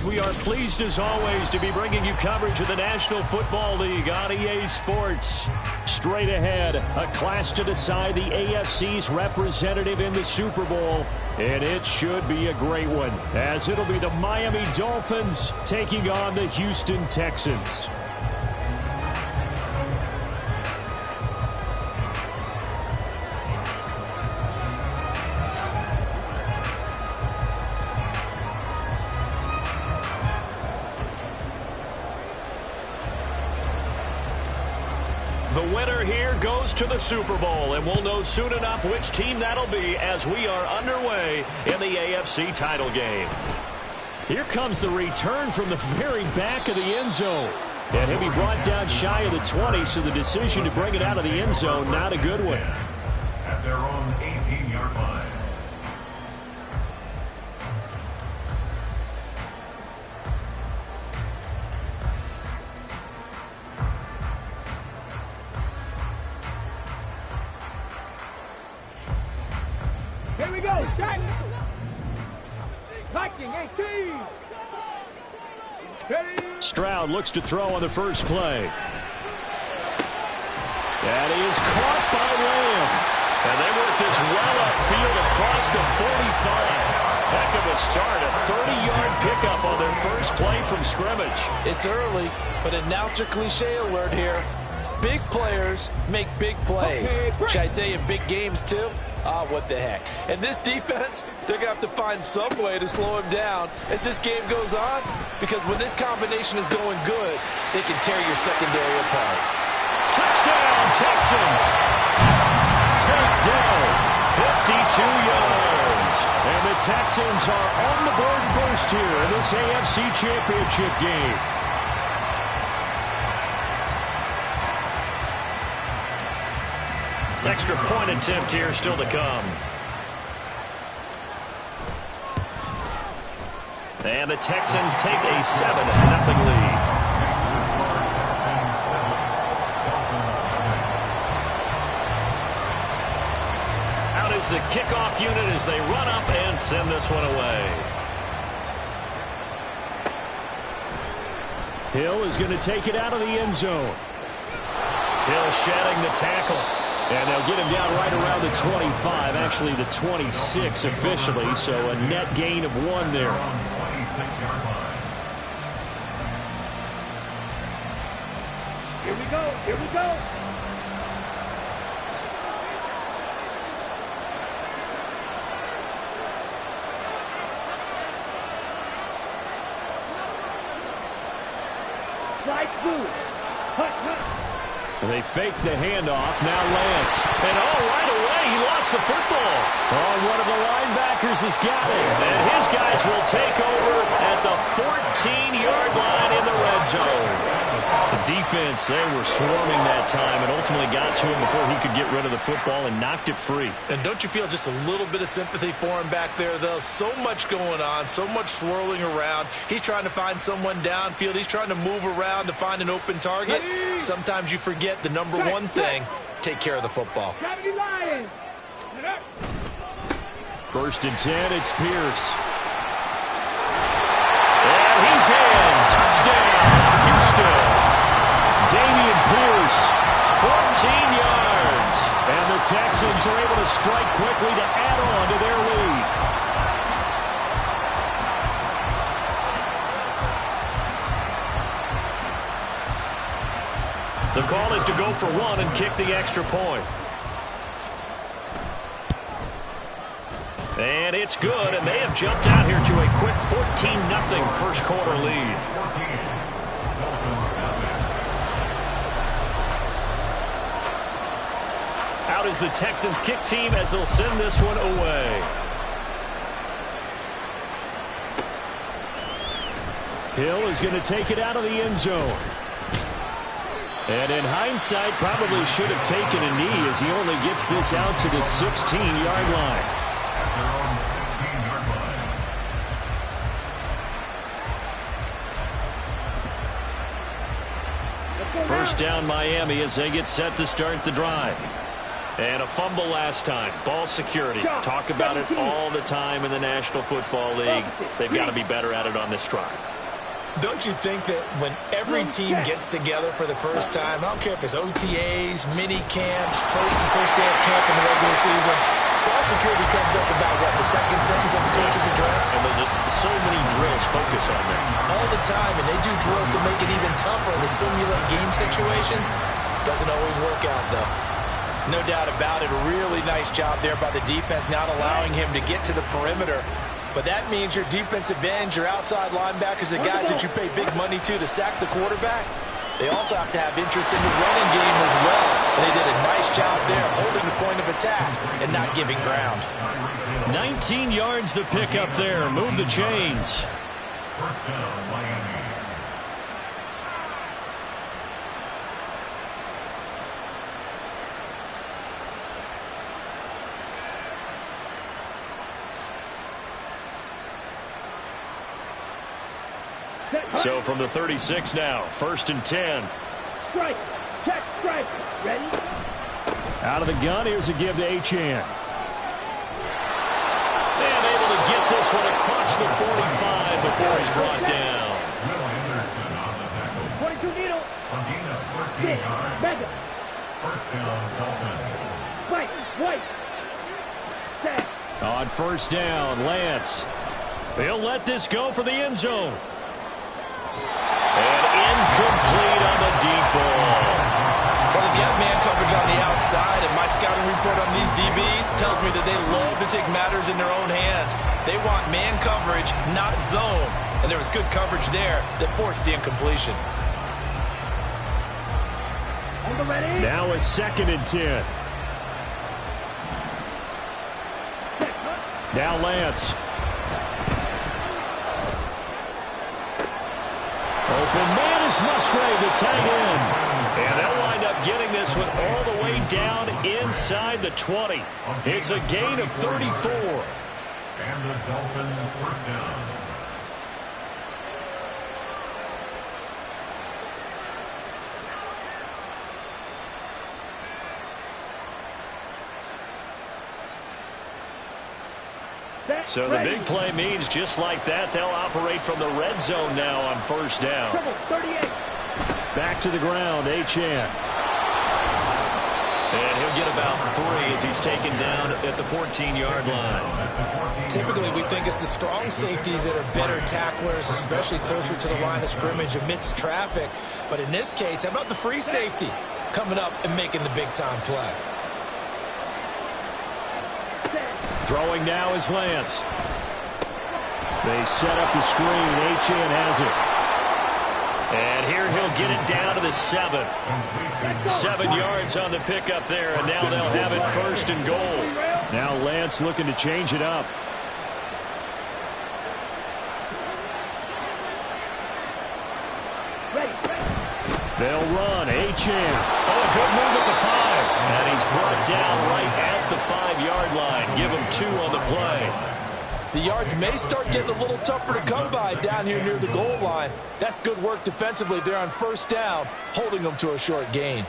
We are pleased as always to be bringing you coverage of the National Football League on EA Sports. Straight ahead, a clash to decide the AFC's representative in the Super Bowl. And it should be a great one, as it'll be the Miami Dolphins taking on the Houston Texans. The winner here goes to the Super Bowl, and we'll know soon enough which team that'll be as we are underway in the AFC title game. Here comes the return from the very back of the end zone. And he'll be brought down shy of the 20, so the decision to bring it out of the end zone, not a good one. At their own 18-yard line. Here we go, Jack! Blocking 18! Stroud looks to throw on the first play. That is caught by Lamb. And they work this well upfield across the 45. Heck of a start, a 30-yard pickup on their first play from scrimmage. It's early, but announcer cliche alert here. Big players make big plays. Should I say in big games too? Ah, what the heck. And this defense, they're going to have to find some way to slow him down as this game goes on, because when this combination is going good, they can tear your secondary apart. Touchdown, Texans! Takedown, 52 yards. And the Texans are on the board first here in this AFC Championship game. Extra point attempt here still to come. And the Texans take a 7-0 lead. Out is the kickoff unit as they run up and send this one away. Hill is going to take it out of the end zone. Hill shedding the tackle. And they'll get him down right around the 25, actually the 26 officially, so a net gain of 1 there. Here we go, here we go. Strike 2. And they fake the handoff. Now Lance. And right away, he lost the football. One of the linebackers has got it. And his guys will take over at the 14-yard line in the red zone. The defense, they were swarming that time and ultimately got to him before he could get rid of the football and knocked it free. And don't you feel just a little bit of sympathy for him back there, though? So much going on, so much swirling around. He's trying to find someone downfield. He's trying to move around to find an open target. Sometimes you forget the number one thing, take care of the football. First and 10, it's Pierce. And he's in. Touchdown, Houston. Damian Pierce, 14 yards. And the Texans are able to strike quickly to add on to their lead. The call is to go for 1 and kick the extra point. And it's good, and they have jumped out here to a quick 14-0 first quarter lead. Out is the Texans kick team as they'll send this one away. Hill is going to take it out of the end zone. And in hindsight, probably should have taken a knee as he only gets this out to the 16-yard line. First down Miami as they get set to start the drive. And a fumble last time. Ball security. Talk about it all the time in the National Football League. They've got to be better at it on this drive. Don't you think that when every team gets together for the first time, I don't care if it's OTAs, mini camps, first day of camp in the regular season, ball security comes up about, what, the second sentence of the coach's address? And there's so many drills focus on that. All the time, and they do drills to make it even tougher to simulate game situations. Doesn't always work out, though. No doubt about it. A really nice job there by the defense, not allowing him to get to the perimeter. But that means your defensive ends, your outside linebackers, the guys that you pay big money to sack the quarterback, they also have to have interest in the running game as well. And they did a nice job there holding the point of attack and not giving ground. 19 yards the pickup there. Move the chains. First down, Miami. So from the 36 now, 1st and 10. Strike. Check. Strike. Ready? Out of the gun, here's a give to Achane. And able to get this one across the 45 before he's brought down. Will Anderson on the tackle. 22 needle. Medina, 14 yards. Mega. First down, Dolphins. Fight. White. Set. On 1st down, Lance. They'll let this go for the end zone. And incomplete on the deep ball. Well, if you have man coverage on the outside, and my scouting report on these DBs tells me that they love to take matters in their own hands. They want man coverage, not zone. And there was good coverage there that forced the incompletion. On the ready. Now a 2nd and 10. Now Lance. Open man is Musgrave, the tight end. And they'll wind up getting this one all the way down inside the 20. It's a gain of 34. And the Dolphins first down. So the big play means just like that, they'll operate from the red zone now on 1st down. 38. Back to the ground, Achane. And he'll get about 3 as he's taken down at the 14-yard line. Typically, we think it's the strong safeties that are better tacklers, especially closer to the line of scrimmage amidst traffic. But in this case, how about the free safety coming up and making the big-time play? Throwing now is Lance. They set up the screen. Achane has it. And here he'll get it down to the 7. 7 yards on the pickup there, and now they'll have it 1st and goal. Now Lance looking to change it up. They'll run. Achane. Oh, a good move at the 5. And he's brought down right at the 5-yard line. Give him 2 on the play. The yards may start getting a little tougher to come by down here near the goal line. That's good work defensively there on 1st down, holding them to a short gain.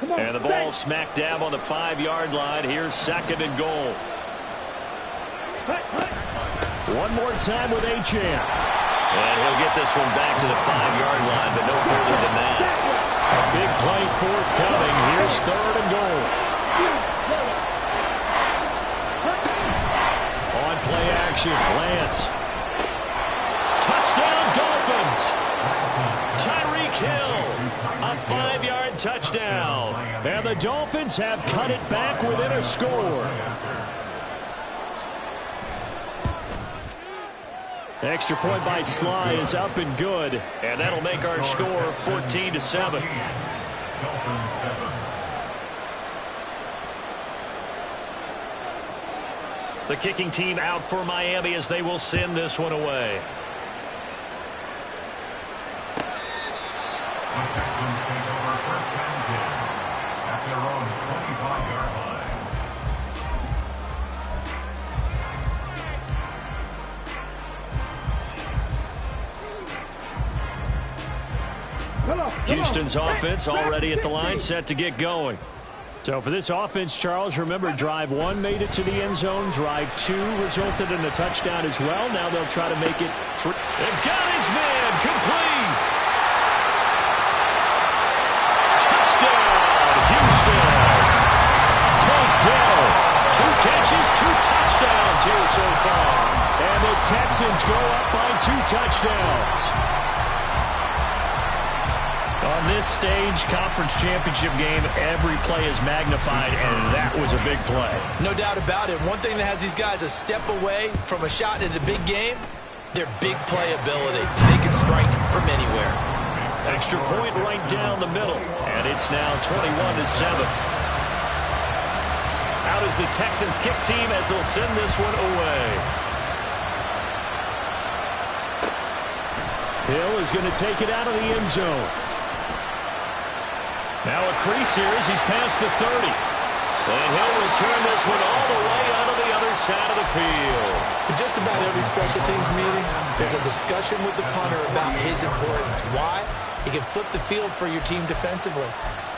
And the ball smack dab on the 5-yard line. Here's 2nd and goal. One more time with Achane. And he'll get this one back to the 5-yard line, but no further than that. A big play forthcoming. Here's 3rd and goal. On play action, Lance. Touchdown, Dolphins. Tyreek Hill. A 5-yard touchdown. And the Dolphins have cut it back within a score. Extra point by Sly is up and good. And that'll make our score 14-7. The kicking team out for Miami as they will send this one away. The Texans take over 1st and 10 at their own 25-yard line. Houston's offense already at the line, set to get going. So for this offense, Charles, remember, drive 1 made it to the end zone. Drive 2 resulted in a touchdown as well. Now they'll try to make it 3. They've got his man complete. Touchdown, Houston. Tank Dell. 2 catches, 2 touchdowns here so far. And the Texans go up by 2 touchdowns. On this stage, conference championship game, every play is magnified, and that was a big play. No doubt about it. One thing that has these guys a step away from a shot in the big game, their big play ability. They can strike from anywhere. Extra point right down the middle, and it's now 21-7. Out is the Texans kick team as they'll send this one away. Hill is going to take it out of the end zone. Now a crease here as he's past the 30. And he'll return this one all the way out of the other side of the field. In just about every special teams meeting, there's a discussion with the punter about his importance. Why? He can flip the field for your team defensively,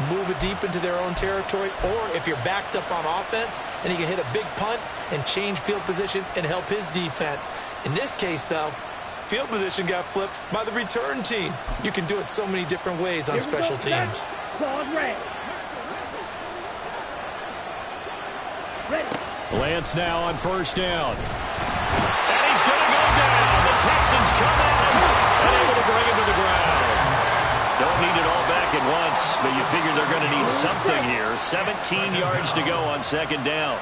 move it deep into their own territory, or if you're backed up on offense, and he can hit a big punt and change field position and help his defense. In this case, though, field position got flipped by the return team. You can do it so many different ways on special teams. Lance now on first down. And he's going to go down. The Texans come at him and able to bring him to the ground. Don't need it all back at once, but you figure they're going to need something here. 17 yards to go on second down.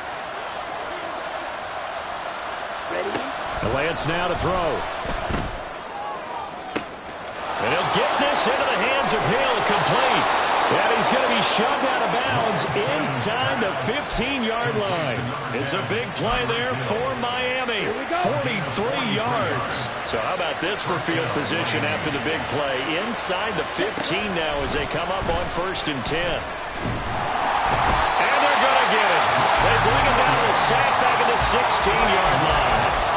Lance now to throw. And he'll get this into the hands of Hill, complete. And he's going to be shoved out of bounds inside the 15-yard line. It's a big play there for Miami. 43 yards. So how about this for field position after the big play? Inside the 15 now as they come up on 1st and 10. And they're going to get it. They bring him down to sack back at the 16-yard line.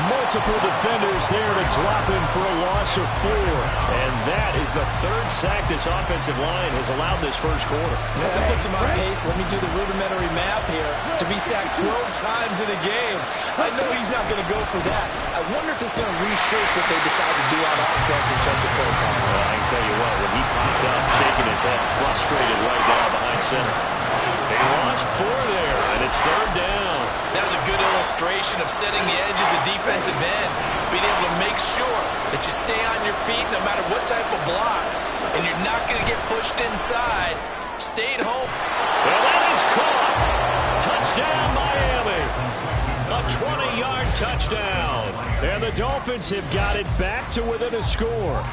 Multiple defenders there to drop him for a loss of 4. And that is the 3rd sack this offensive line has allowed this first quarter. Yeah, that puts him on pace. Let me do the rudimentary math here. To be sacked 12 times in a game, I know he's not going to go for that. I wonder if it's going to reshape what they decide to do on offense in terms of play calling. Well, I can tell you what, when he popped up, shaking his head, frustrated right down behind center. They lost 4 there, and it's 3rd down. That was a good illustration of setting the edge as a defensive end, being able to make sure that you stay on your feet no matter what type of block, and you're not going to get pushed inside. Stay at home. Well, that is caught. Touchdown, Miami. A 20-yard touchdown. And the Dolphins have got it back to within a score.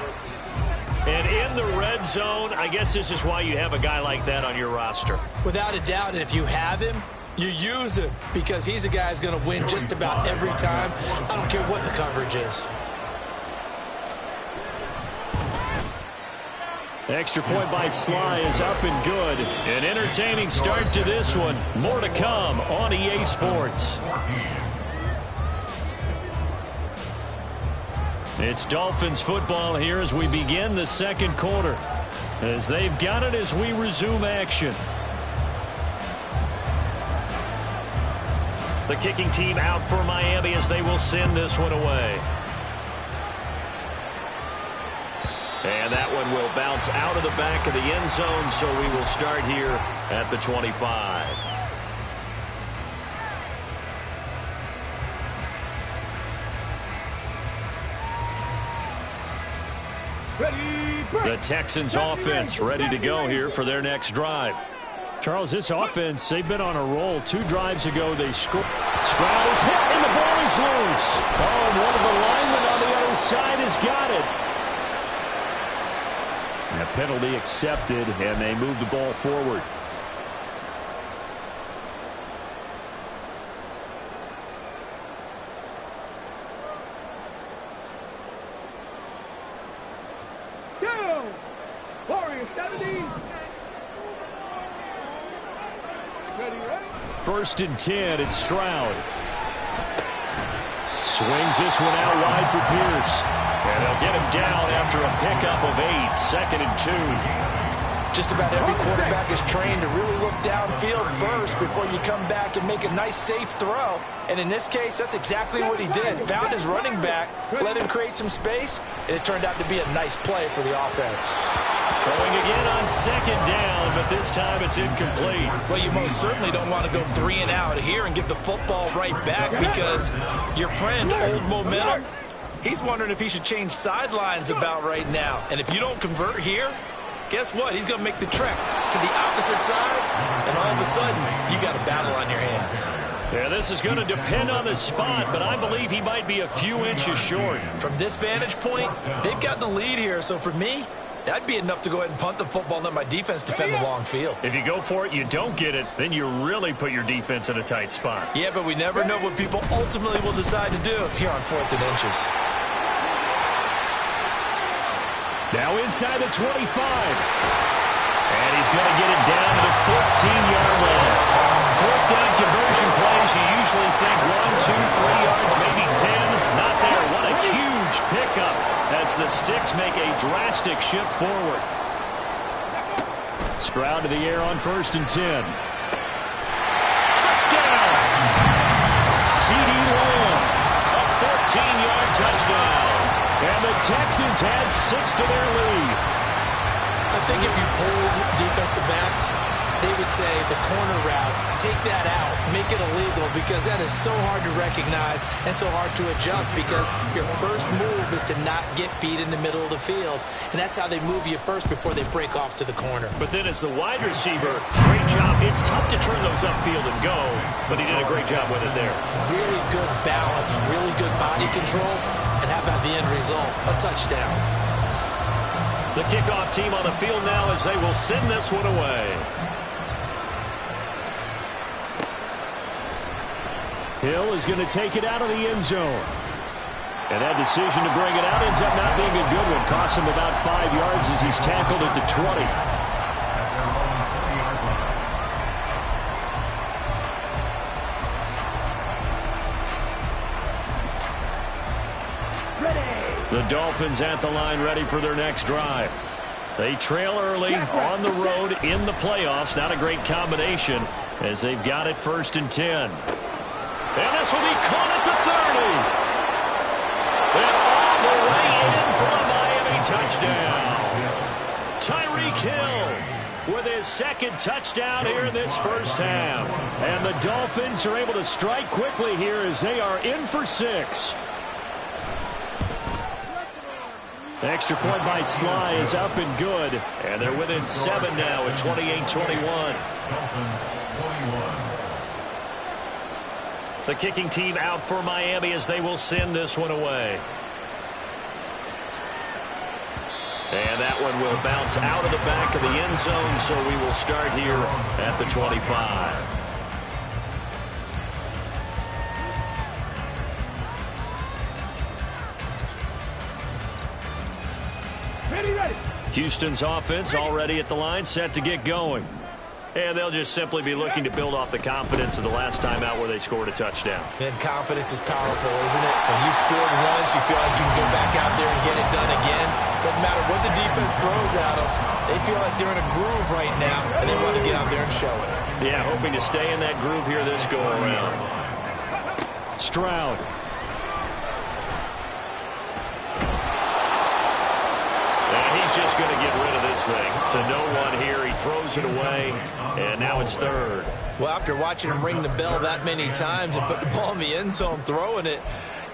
And in the red zone, I guess this is why you have a guy like that on your roster. Without a doubt, and if you have him, you use him because he's a guy who's going to win just about every time. I don't care what the coverage is. Extra point by Sly is up and good. An entertaining start to this one. More to come on EA Sports. It's Dolphins football here as we begin the second quarter. As they've got it as we resume action. The kicking team out for Miami as they will send this one away. And that one will bounce out of the back of the end zone, so we will start here at the 25. The Texans offense ready to go here for their next drive. Charles, this offense, they've been on a roll. 2 drives ago, they scored. Stroud is hit, and the ball is loose. Oh, and one of the linemen on the other side has got it. And a penalty accepted, and they move the ball forward. First and 10, it's Stroud. Swings this one out wide for Pierce. And they'll get him down after a pickup of 8, 2nd and 2. Just about every quarterback is trained to really look downfield first before you come back and make a nice, safe throw. And in this case, that's exactly what he did. Found his running back, let him create some space, and it turned out to be a nice play for the offense. Throwing again on 2nd down, but this time it's incomplete. Well, you most certainly don't want to go 3 and out here and get the football right back because your friend, Old Momentum, he's wondering if he should change sidelines about right now. And if you don't convert here, guess what? He's going to make the trek to the opposite side, and all of a sudden, you got a battle on your hands. Yeah, this is going to depend on the spot, but I believe he might be a few inches short. From this vantage point, they've got the lead here, so for me, that'd be enough to go ahead and punt the football and let my defense defend the long field. If you go for it, you don't get it, then you really put your defense in a tight spot. Yeah, but we never know what people ultimately will decide to do here on 4th and inches. Now inside the 25. And he's going to get it down to the 14-yard line. 4th down conversion plays, you usually think 1, 2, 3 yards, maybe 10. Not there. What a huge pickup as the Sticks make a drastic shift forward. Stroud to the air on 1st and 10. Touchdown! CeeDee Lamb. A 14-yard touchdown. And the Texans add 6 to their lead. I think if you polled defensive backs, they would say the corner route, take that out, make it illegal, because that is so hard to recognize and so hard to adjust because your first move is to not get beat in the middle of the field. And that's how they move you first before they break off to the corner. But then as the wide receiver, great job. It's tough to turn those upfield and go, but he did a great job with it there. Really good balance, really good body control. And how about the end result? A touchdown. The kickoff team on the field now as they will send this one away. Hill is going to take it out of the end zone. And that decision to bring it out ends up not being a good one. Costs him about 5 yards as he's tackled at the 20. The Dolphins at the line ready for their next drive. They trail early on the road in the playoffs. Not a great combination as they've got it 1st and 10. And this will be caught at the 30. And all the way in for a Miami touchdown. Tyreek Hill with his 2nd touchdown here in this first half. And the Dolphins are able to strike quickly here as they are in for 6. The extra point by Sly is up and good. And they're within 7 now at 28-21. The kicking team out for Miami as they will send this one away. And that one will bounce out of the back of the end zone, so we will start here at the 25. Houston's offense already at the line, set to get going. And they'll just simply be looking to build off the confidence of the last time out where they scored a touchdown. And confidence is powerful, isn't it? When you scored once, you feel like you can go back out there and get it done again. Doesn't matter what the defense throws at them. They feel like they're in a groove right now, and they want to get out there and show it. Yeah, hoping to stay in that groove here this go-around. Stroud. He's just going to get rid of this thing to no one here. He throws it away, and now it's 3rd. Well, after watching him ring the bell that many times and put the ball in the end zone, throwing it,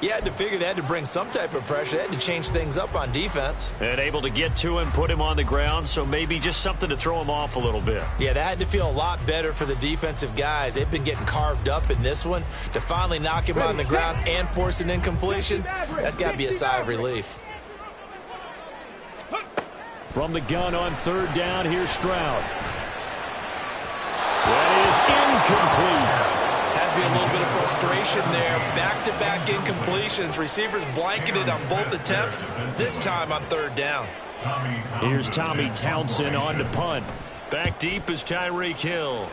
you had to figure they had to bring some type of pressure. They had to change things up on defense. And able to get to him, put him on the ground, so maybe just something to throw him off a little bit. Yeah, that had to feel a lot better for the defensive guys. They've been getting carved up in this one. To finally knock him on the ground and force an incompletion, that's got to be a sigh of relief. From the gun on 3rd down, here's Stroud. That is incomplete. Has to be a little bit of frustration there. Back-to-back incompletions. Receivers blanketed on both attempts, this time on 3rd down. Here's Tommy Townsend on to punt. Back deep is Tyreek Hill.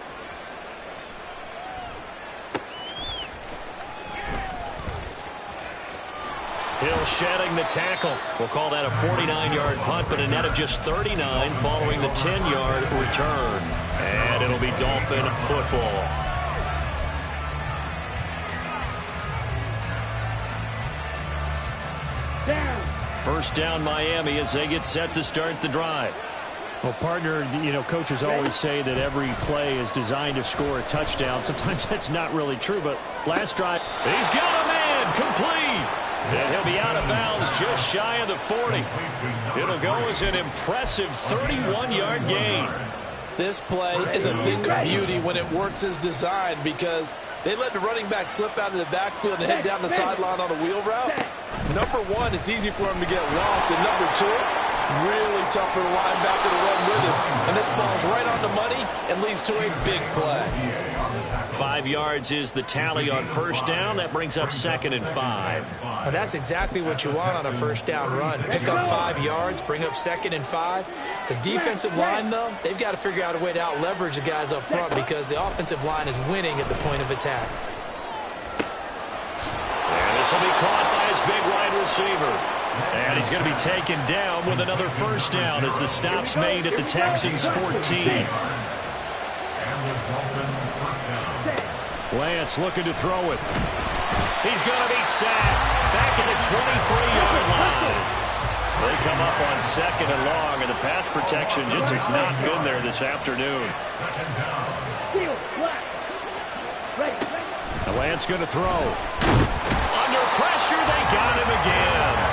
Hill shedding the tackle. We'll call that a 49-yard punt, but a net of just 39 following the 10-yard return. And it'll be Dolphin football. First down Miami as they get set to start the drive. Well, partner, coaches always say that every play is designed to score a touchdown. Sometimes that's not really true, but last drive, he's got a man complete. And he'll be out of bounds just shy of the 40. It'll go as an impressive 31-yard gain. This play is a thing of beauty when it works as designed because they let the running back slip out of the backfield and head down the sideline on a wheel route. Number one, it's easy for him to get lost. And number two, really tough for the linebacker to run with him. And this ball's right on the money and leads to a big play. 5 yards is the tally on first down. That brings up 2nd and 5. Well, that's exactly what you want on a first down run. Pick up 5 yards, bring up 2nd and 5. The defensive line, though, they've got to figure out a way to out-leverage the guys up front because the offensive line is winning at the point of attack. And this will be caught by his big wide receiver. And he's going to be taken down with another first down as the stop's made at the Texans' 14. Lance looking to throw it. He's going to be sacked back at the 23-yard line. They come up on 2nd and long, and the pass protection just has not been there this afternoon. And Lance going to throw. Under pressure, they got him again.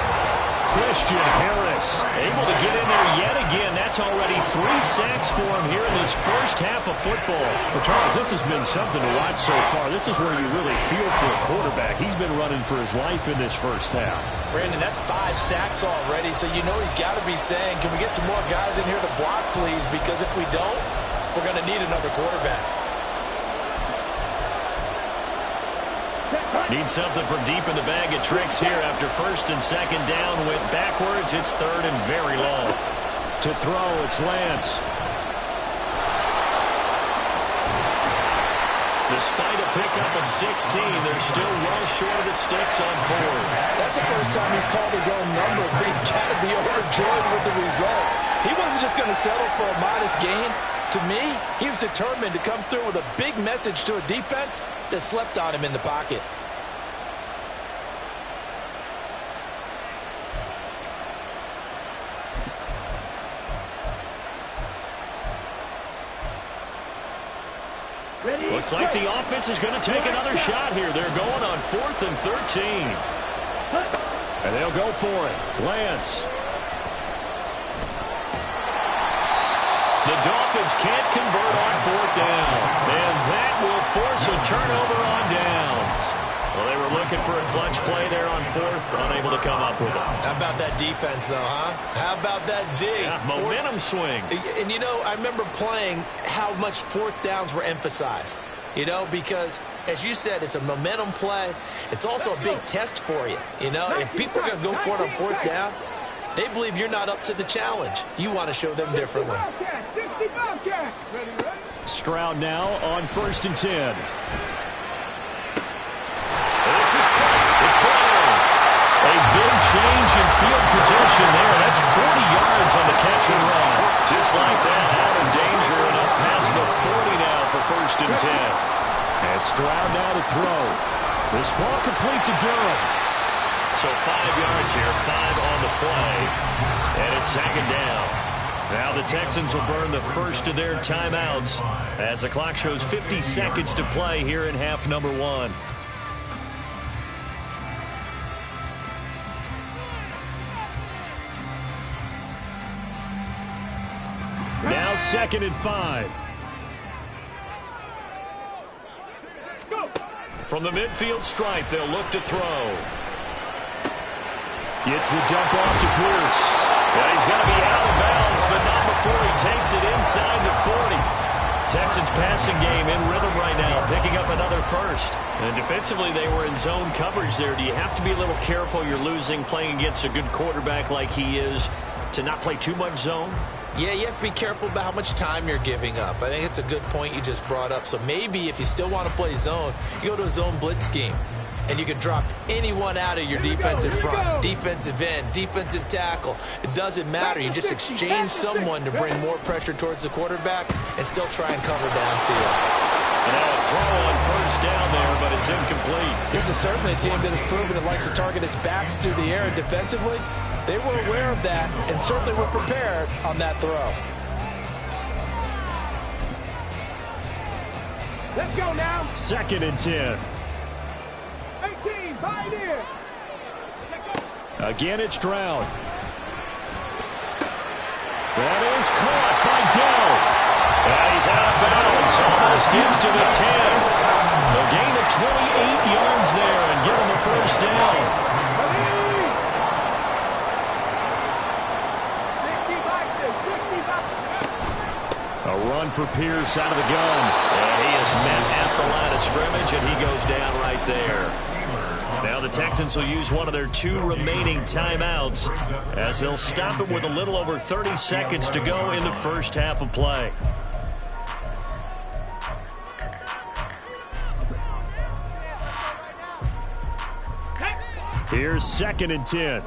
Christian Harris able to get in there yet again. That's already 3 sacks for him here in this first half of football. Well, Charles, this has been something to watch so far. This is where you really feel for a quarterback. He's been running for his life in this first half. Brandon, that's 5 sacks already, so you know he's got to be saying, can we get some more guys in here to block, please? Because if we don't, we're going to need another quarterback. Need something from deep in the bag of tricks here after 1st and 2nd down went backwards. It's 3rd and very long. To throw, it's Lance. Despite a pickup of 16, they're still well short of the sticks on 4th. That's the first time he's called his own number, but he's got to be overjoyed with the results. He wasn't just going to settle for a modest gain. To me, he was determined to come through with a big message to a defense that slept on him in the pocket. Looks like the offense is going to take another shot here. They're going on 4th and 13. And they'll go for it. Lance. The Dolphins can't convert on 4th down. And that will force a turnover on downs. Well, they were looking for a clutch play there on 4th, unable to come up with it. How about that defense, though, huh? How about that D? Yeah, momentum swing. And, I remember playing how much 4th downs were emphasized. Because, as you said, it's a momentum play. It's also a big test for you. If people are going to go for it on 4th down, they believe you're not up to the challenge. You want to show them differently. Stroud now on 1st and 10. This is close. It's Brown. A big change in field position there. That's 40 yards on the catch and run. Just like that, out of danger and up past the 40 now for 1st and 10. And Stroud now to throw. This ball complete to Durham. So 5 yards here, 5 on the play, and it's 2nd down. Now the Texans will burn the first of their timeouts as the clock shows 50 seconds to play here in half number 1. Now 2nd and 5. From the midfield stripe, they'll look to throw. Gets the dump off to Pierce. Yeah, he's going to be out of bounds, but not before he takes it inside the 40. Texans passing game in rhythm right now, picking up another first. And defensively, they were in zone coverage there. Do you have to be a little careful? You're losing, playing against a good quarterback like he is, to not play too much zone? Yeah, you have to be careful about how much time you're giving up. I think it's a good point you just brought up. So maybe if you still want to play zone, you go to a zone blitz scheme. and you can drop anyone out of your defensive front. Defensive end, defensive tackle. It doesn't matter. You just exchange someone to bring more pressure towards the quarterback and still try and cover downfield. And now a throw on first down there, but it's incomplete. This is certainly a team that has proven it likes to target its backs through the air, and defensively, they were aware of that and certainly were prepared on that throw. Let's go now. 2nd and 10. 18, Pioneer. Again, it's Stroud. That is caught by Dell. And he's out of bounds. Almost gets to the 10. A gain of 28 yards there and give him the first down. A run for Pierce out of the gun. And he is met at the line of scrimmage, and he goes down right there. Now the Texans will use one of their 2 remaining timeouts as they'll stop it with a little over 30 seconds to go in the first half of play. Here's 2nd and 10.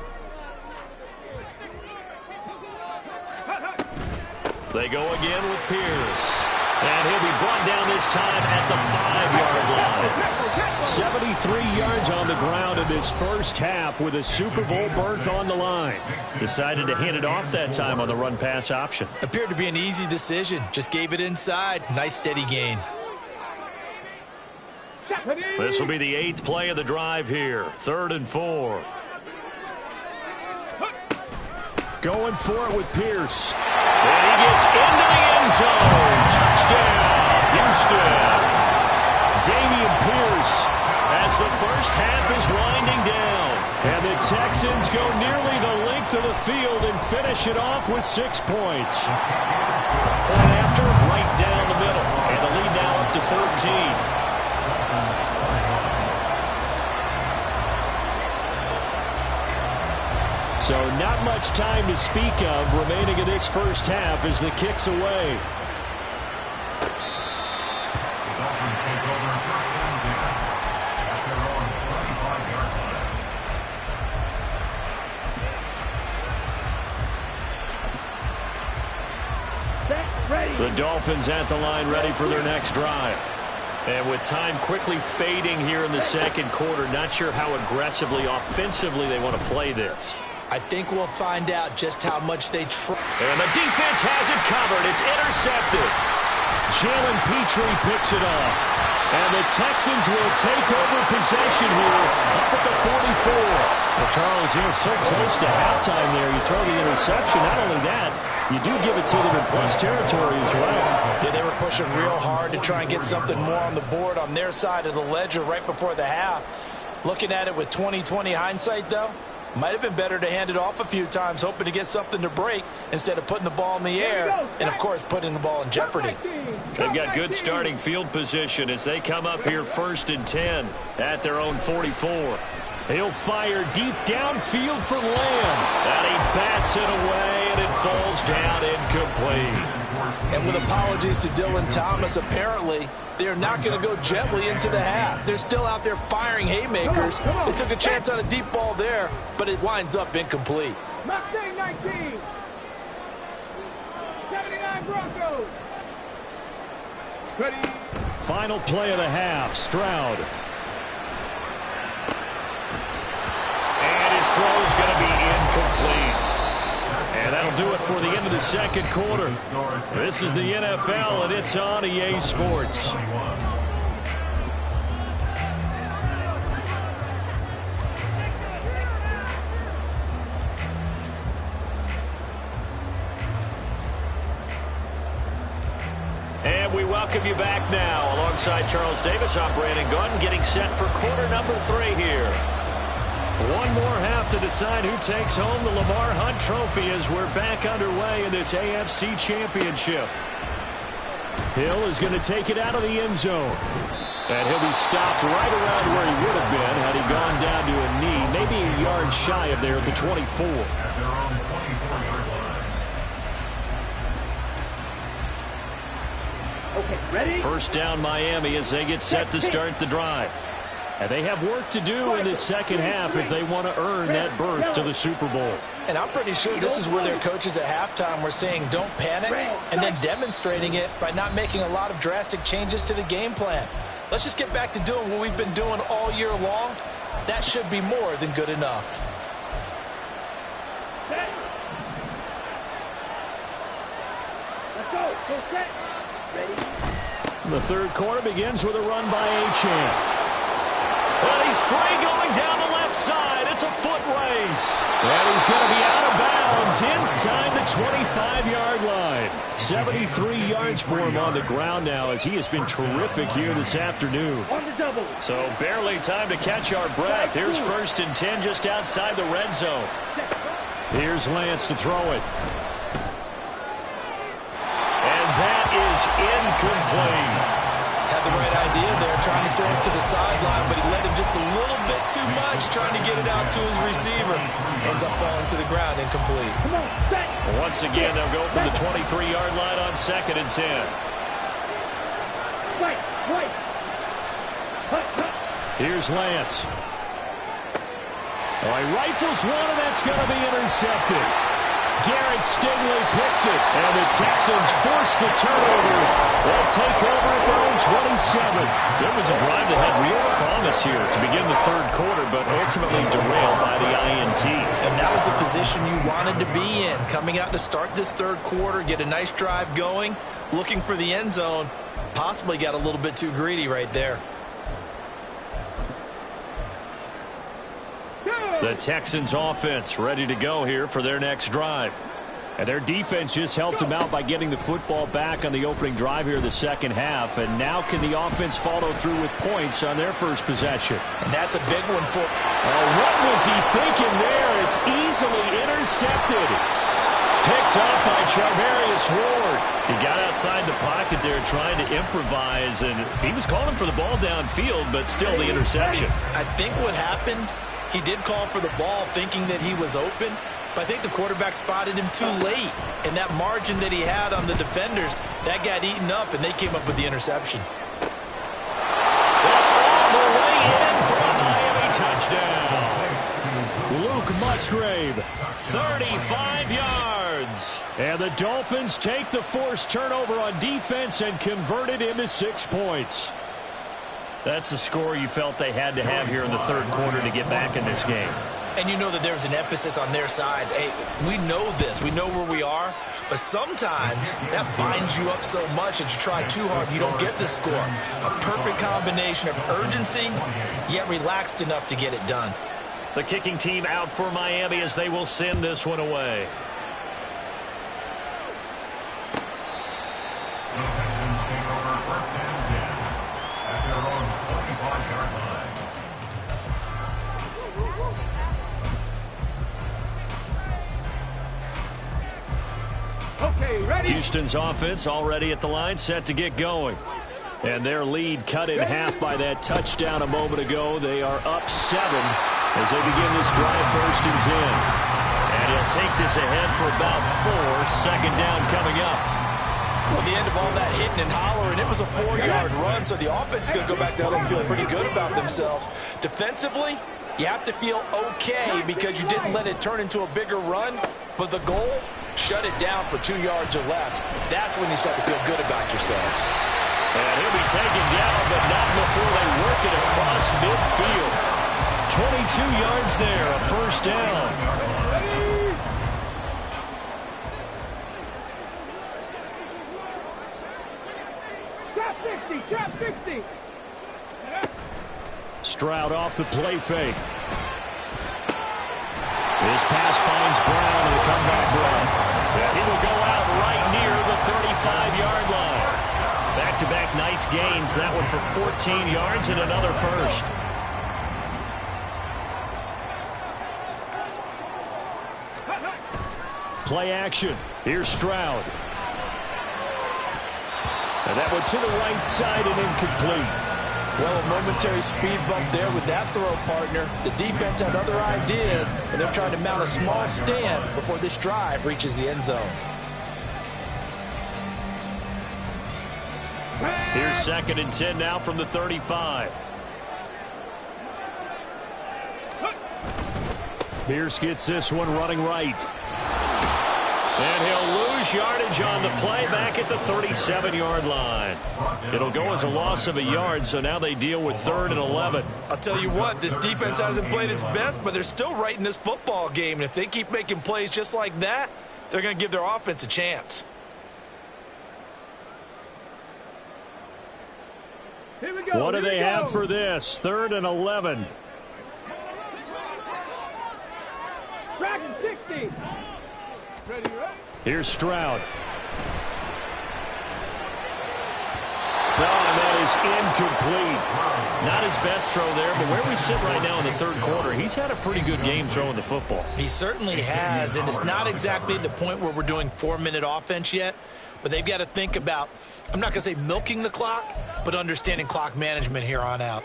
They go again with Pierce. And he'll be brought down this time at the 5-yard line. 73 yards on the ground in this first half with a Super Bowl berth on the line. Decided to hand it off that time on the run-pass option. Appeared to be an easy decision. Just gave it inside. Nice steady gain. This will be the 8th play of the drive here. 3rd and 4. Going for it with Pierce. And he gets into the end zone. Touchdown, Houston. Dameon Pierce as the first half is winding down. And the Texans go nearly the length of the field and finish it off with 6 points. Point after, right down the middle. And the lead now up to 14. So not much time to speak of remaining in this first half as the kick's away. The Dolphins take over 1st and 10 at their own 35-yard line. Set, ready. The Dolphins at the line, ready for their next drive. And with time quickly fading here in the second quarter, not sure how aggressively, offensively they want to play this. I think we'll find out just how much they try. And the defense has it covered. It's intercepted. Jalen Petrie picks it off. And the Texans will take over possession here up at the 44. Well, Charles, you're so close to halftime there. You throw the interception. Not only that, you do give it to them in plus territory as well. Yeah, they were pushing real hard to try and get something more on the board on their side of the ledger right before the half. Looking at it with 20/20 hindsight, though, might have been better to hand it off a few times, hoping to get something to break instead of putting the ball in the air and, of course, putting the ball in jeopardy. They've got good starting field position as they come up here 1st and 10 at their own 44. He'll fire deep downfield for Lamb. And he bats it away, and it falls down incomplete. And with apologies to Dylan Thomas, apparently they're not going to go gently into the half. They're still out there firing haymakers. They took a chance on a deep ball there, but it winds up incomplete. Mustang 19. 79 Broncos. Ready. Final play of the half, Stroud. And his throw's going to be incomplete. And that'll do it for the end of the second quarter. This is the NFL, and it's on EA Sports. And we welcome you back now. Alongside Charles Davis, I'm Brandon Gunn, getting set for quarter number 3 here. One more half to decide who takes home the Lamar Hunt Trophy as we're back underway in this AFC Championship. Hill is going to take it out of the end zone. And he'll be stopped right around where he would have been had he gone down to a knee, maybe a yard shy of there at the 24. At their own 24-yard line. Okay, ready? First down Miami as they get set to start the drive. And they have work to do in this second half if they want to earn that berth to the Super Bowl. And I'm pretty sure this is where their coaches at halftime were saying don't panic, and then demonstrating it by not making a lot of drastic changes to the game plan. Let's just get back to doing what we've been doing all year long. That should be more than good enough. Let's go. Go set. Ready. The third quarter begins with a run by Achane. Well, he's free going down the left side. It's a foot race. And he's going to be out of bounds inside the 25-yard line. 73 yards for him on the ground now as he has been terrific here this afternoon. On the double. So barely time to catch our breath. Here's 1st and 10 just outside the red zone. Here's Lance to throw it. And that is incomplete. Had the right idea there, trying to throw it to the sideline, but he led him just a little bit too much, trying to get it out to his receiver. Ends up falling to the ground, incomplete. Come on, set. Once again, they'll go from the 23-yard line on 2nd and 10. Right, right. Cut, cut. Here's Lance. Oh, he rifles one, and that's going to be intercepted. Derek Stingley picks it, and the Texans force the turnover. They'll take over at their own 27. So it was a drive that had real promise here to begin the third quarter, but ultimately derailed by the INT. And that was the position you wanted to be in, coming out to start this third quarter, get a nice drive going, looking for the end zone. Possibly got a little bit too greedy right there. The Texans offense ready to go here for their next drive. And their defense just helped them out by getting the football back on the opening drive here in the second half. And now can the offense follow through with points on their first possession? And that's a big one for... Oh, what was he thinking there? It's easily intercepted. Picked up by Charvarius Ward. He got outside the pocket there trying to improvise, and he was calling for the ball downfield, but still the interception. I think what happened, he did call for the ball thinking that he was open, but I think the quarterback spotted him too late. And that margin that he had on the defenders, that got eaten up, and they came up with the interception. All the way in for a Miami touchdown. Luke Musgrave, 35 yards. And the Dolphins take the forced turnover on defense and convert it into 6 points. That's a score you felt they had to have here in the third quarter to get back in this game. And you know that there's an emphasis on their side. Hey, we know this. We know where we are. But sometimes that binds you up so much that you try too hard, you don't get the score. A perfect combination of urgency, yet relaxed enough to get it done. The kicking team out for Miami as they will send this one away. The Texans take over 1st and 10 at their own 25-yard line. Okay, ready. Houston's offense already at the line, set to get going. And their lead cut in half by that touchdown a moment ago. They are up 7 as they begin this drive 1st and 10. And he'll take this ahead for about 4. 2nd down coming up. Well, the end of all that hitting and hollering, it was a 4-yard run, so the offense is going to go back down and feel pretty good about themselves. Defensively, you have to feel okay because you didn't let it turn into a bigger run, but the goal, shut it down for 2 yards or less. That's when you start to feel good about yourselves. And he'll be taken down, but not before they work it across midfield. 22 yards there, a 1st down. Trap 60, trap 60. Stroud off the play fake. This pass finds Brown in the comeback run. And he will go out right near the 35-yard line. Back-to-back nice gains. That one for 14 yards and another 1st. Play action. Here's Stroud. And that one to the right side and incomplete. Well, a momentary speed bump there with that throw, partner. The defense had other ideas, and they're trying to mount a small stand before this drive reaches the end zone. Here's 2nd and 10 now from the 35. Pierce gets this one running right. And he'll lose yardage on the play back at the 37-yard line. It'll go as a loss of a yard, so now they deal with 3rd and 11. I'll tell you what, this defense hasn't played its best, but they're still right in this football game. And if they keep making plays just like that, they're going to give their offense a chance. Here we go. What do Here they we have go. for this? 3rd and 11. Dragon 60. Ready, right? Here's Stroud. No, and that is incomplete. Not his best throw there, but where we sit right now in the 3rd quarter, he's had a pretty good game throwing the football. He certainly has, and it's not exactly the point where we're doing 4-minute offense yet, but they've got to think about, I'm not going to say milking the clock, but understanding clock management here on out.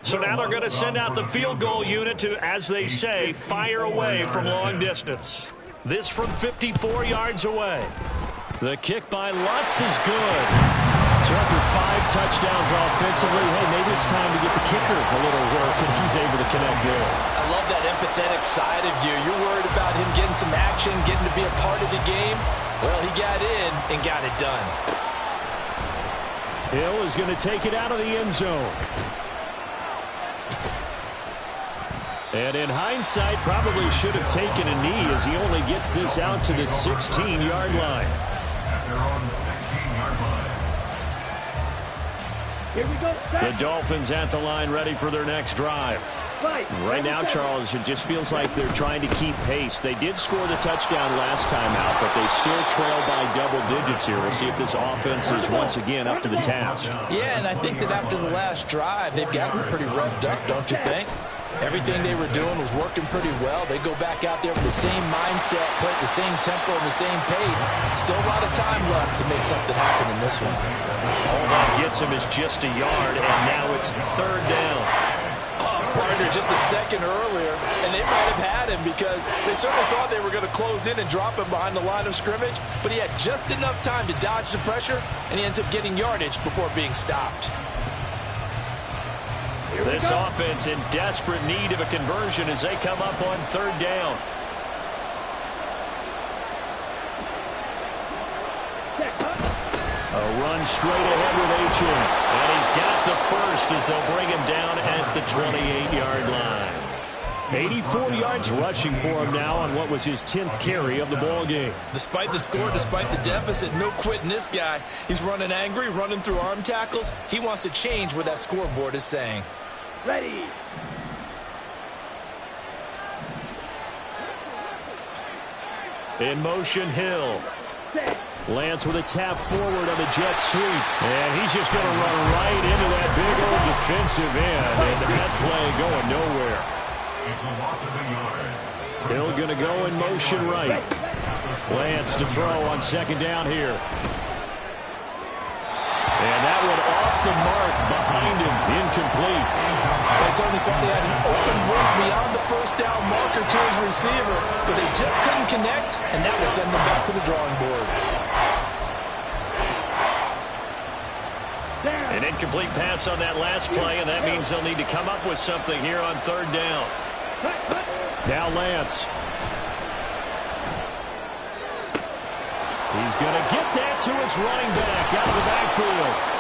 So now they're going to send out the field goal unit to, as they say, fire away from long distance. This from 54 yards away. The kick by Lutz is good. So after 5 touchdowns offensively, hey, maybe it's time to get the kicker a little work, and he's able to connect there. I love that empathetic side of you. You're worried about him getting some action, getting to be a part of the game. Well, he got in and got it done. Hill is going to take it out of the end zone. And in hindsight, probably should have taken a knee as he only gets this out to the 16-yard line. At their own 16-yard line. Here we go. The Dolphins at the line ready for their next drive. Fight. Right now, Charles, it just feels like they're trying to keep pace. They did score the touchdown last time out, but they still trail by double digits here. We'll see if this offense is once again up to the task. Yeah, and I think that after the last drive, they've gotten pretty revved up, don't you think? Everything they were doing was working pretty well. They go back out there with the same mindset, play at the same tempo and the same pace. Still a lot of time left to make something happen in this one. All that gets him is just a yard, and now it's 3rd down. Partner just a second earlier, and they might have had him because they certainly thought they were going to close in and drop him behind the line of scrimmage, but he had just enough time to dodge the pressure, and he ends up getting yardage before being stopped. This offense in desperate need of a conversion as they come up on 3rd down. A run straight ahead with Achane. And he's got the first as they'll bring him down at the 28-yard line. 84 yards rushing for him now on what was his 10th carry of the ball game. Despite the score, despite the deficit, no quitting this guy. He's running angry, running through arm tackles. He wants to change what that scoreboard is saying. Ready. In motion, Hill. Set. Lance with a tap forward on the jet sweep. And he's just going to run right into that big old defensive end. And that play going nowhere. It's a loss of a yard. Hill going to go in motion right. Lance to throw on 2nd down here. And that one off the mark behind him. Incomplete. They certainly thought they had an open look beyond the 1st down marker to his receiver, but they just couldn't connect, and that will send them back to the drawing board. An incomplete pass on that last play, and that means they'll need to come up with something here on 3rd down. Now Lance. He's going to get that to his running back out of the backfield.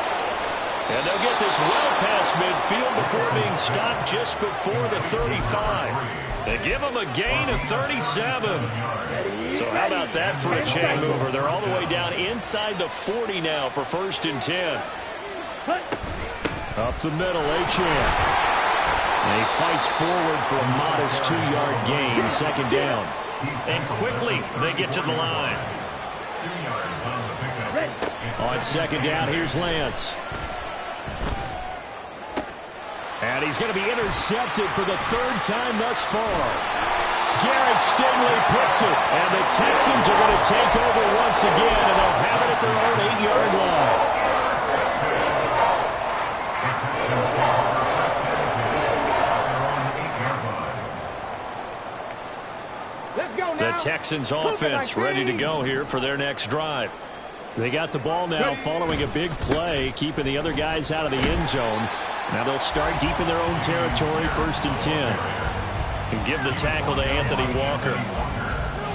And they'll get this well past midfield before being stopped just before the 35. They give him a gain of 37. So how about that for a chain mover? They're all the way down inside the 40 now for 1st and 10. Up the middle, Achane. And he fights forward for a modest 2-yard gain, 2nd down. And quickly they get to the line. 2 yards on the pickup. On 2nd down, here's Lance. And he's going to be intercepted for the 3rd time thus far. Garrett Stingley picks it. And the Texans are going to take over once again, and they'll have it at their own 8-yard line. Let's go now. The Texans offense ready to go here for their next drive. They got the ball now following a big play, keeping the other guys out of the end zone. Now they'll start deep in their own territory, 1st and 10. And give the tackle to Anthony Walker.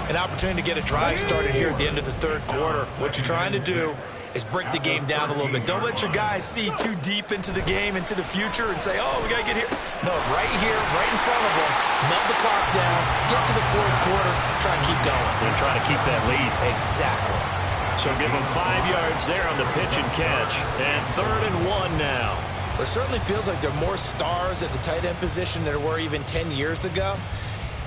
An opportunity to get a drive started here at the end of the 3rd quarter. What you're trying to do is break the game down a little bit. Don't let your guys see too deep into the game, into the future, and say, oh, we got to get here. No, right here, right in front of them, melt the clock down, get to the 4th quarter, try and keep going. And try to keep that lead. Exactly. So give them 5 yards there on the pitch and catch. And 3rd and 1 now. It certainly feels like there are more stars at the tight end position than there were even 10 years ago.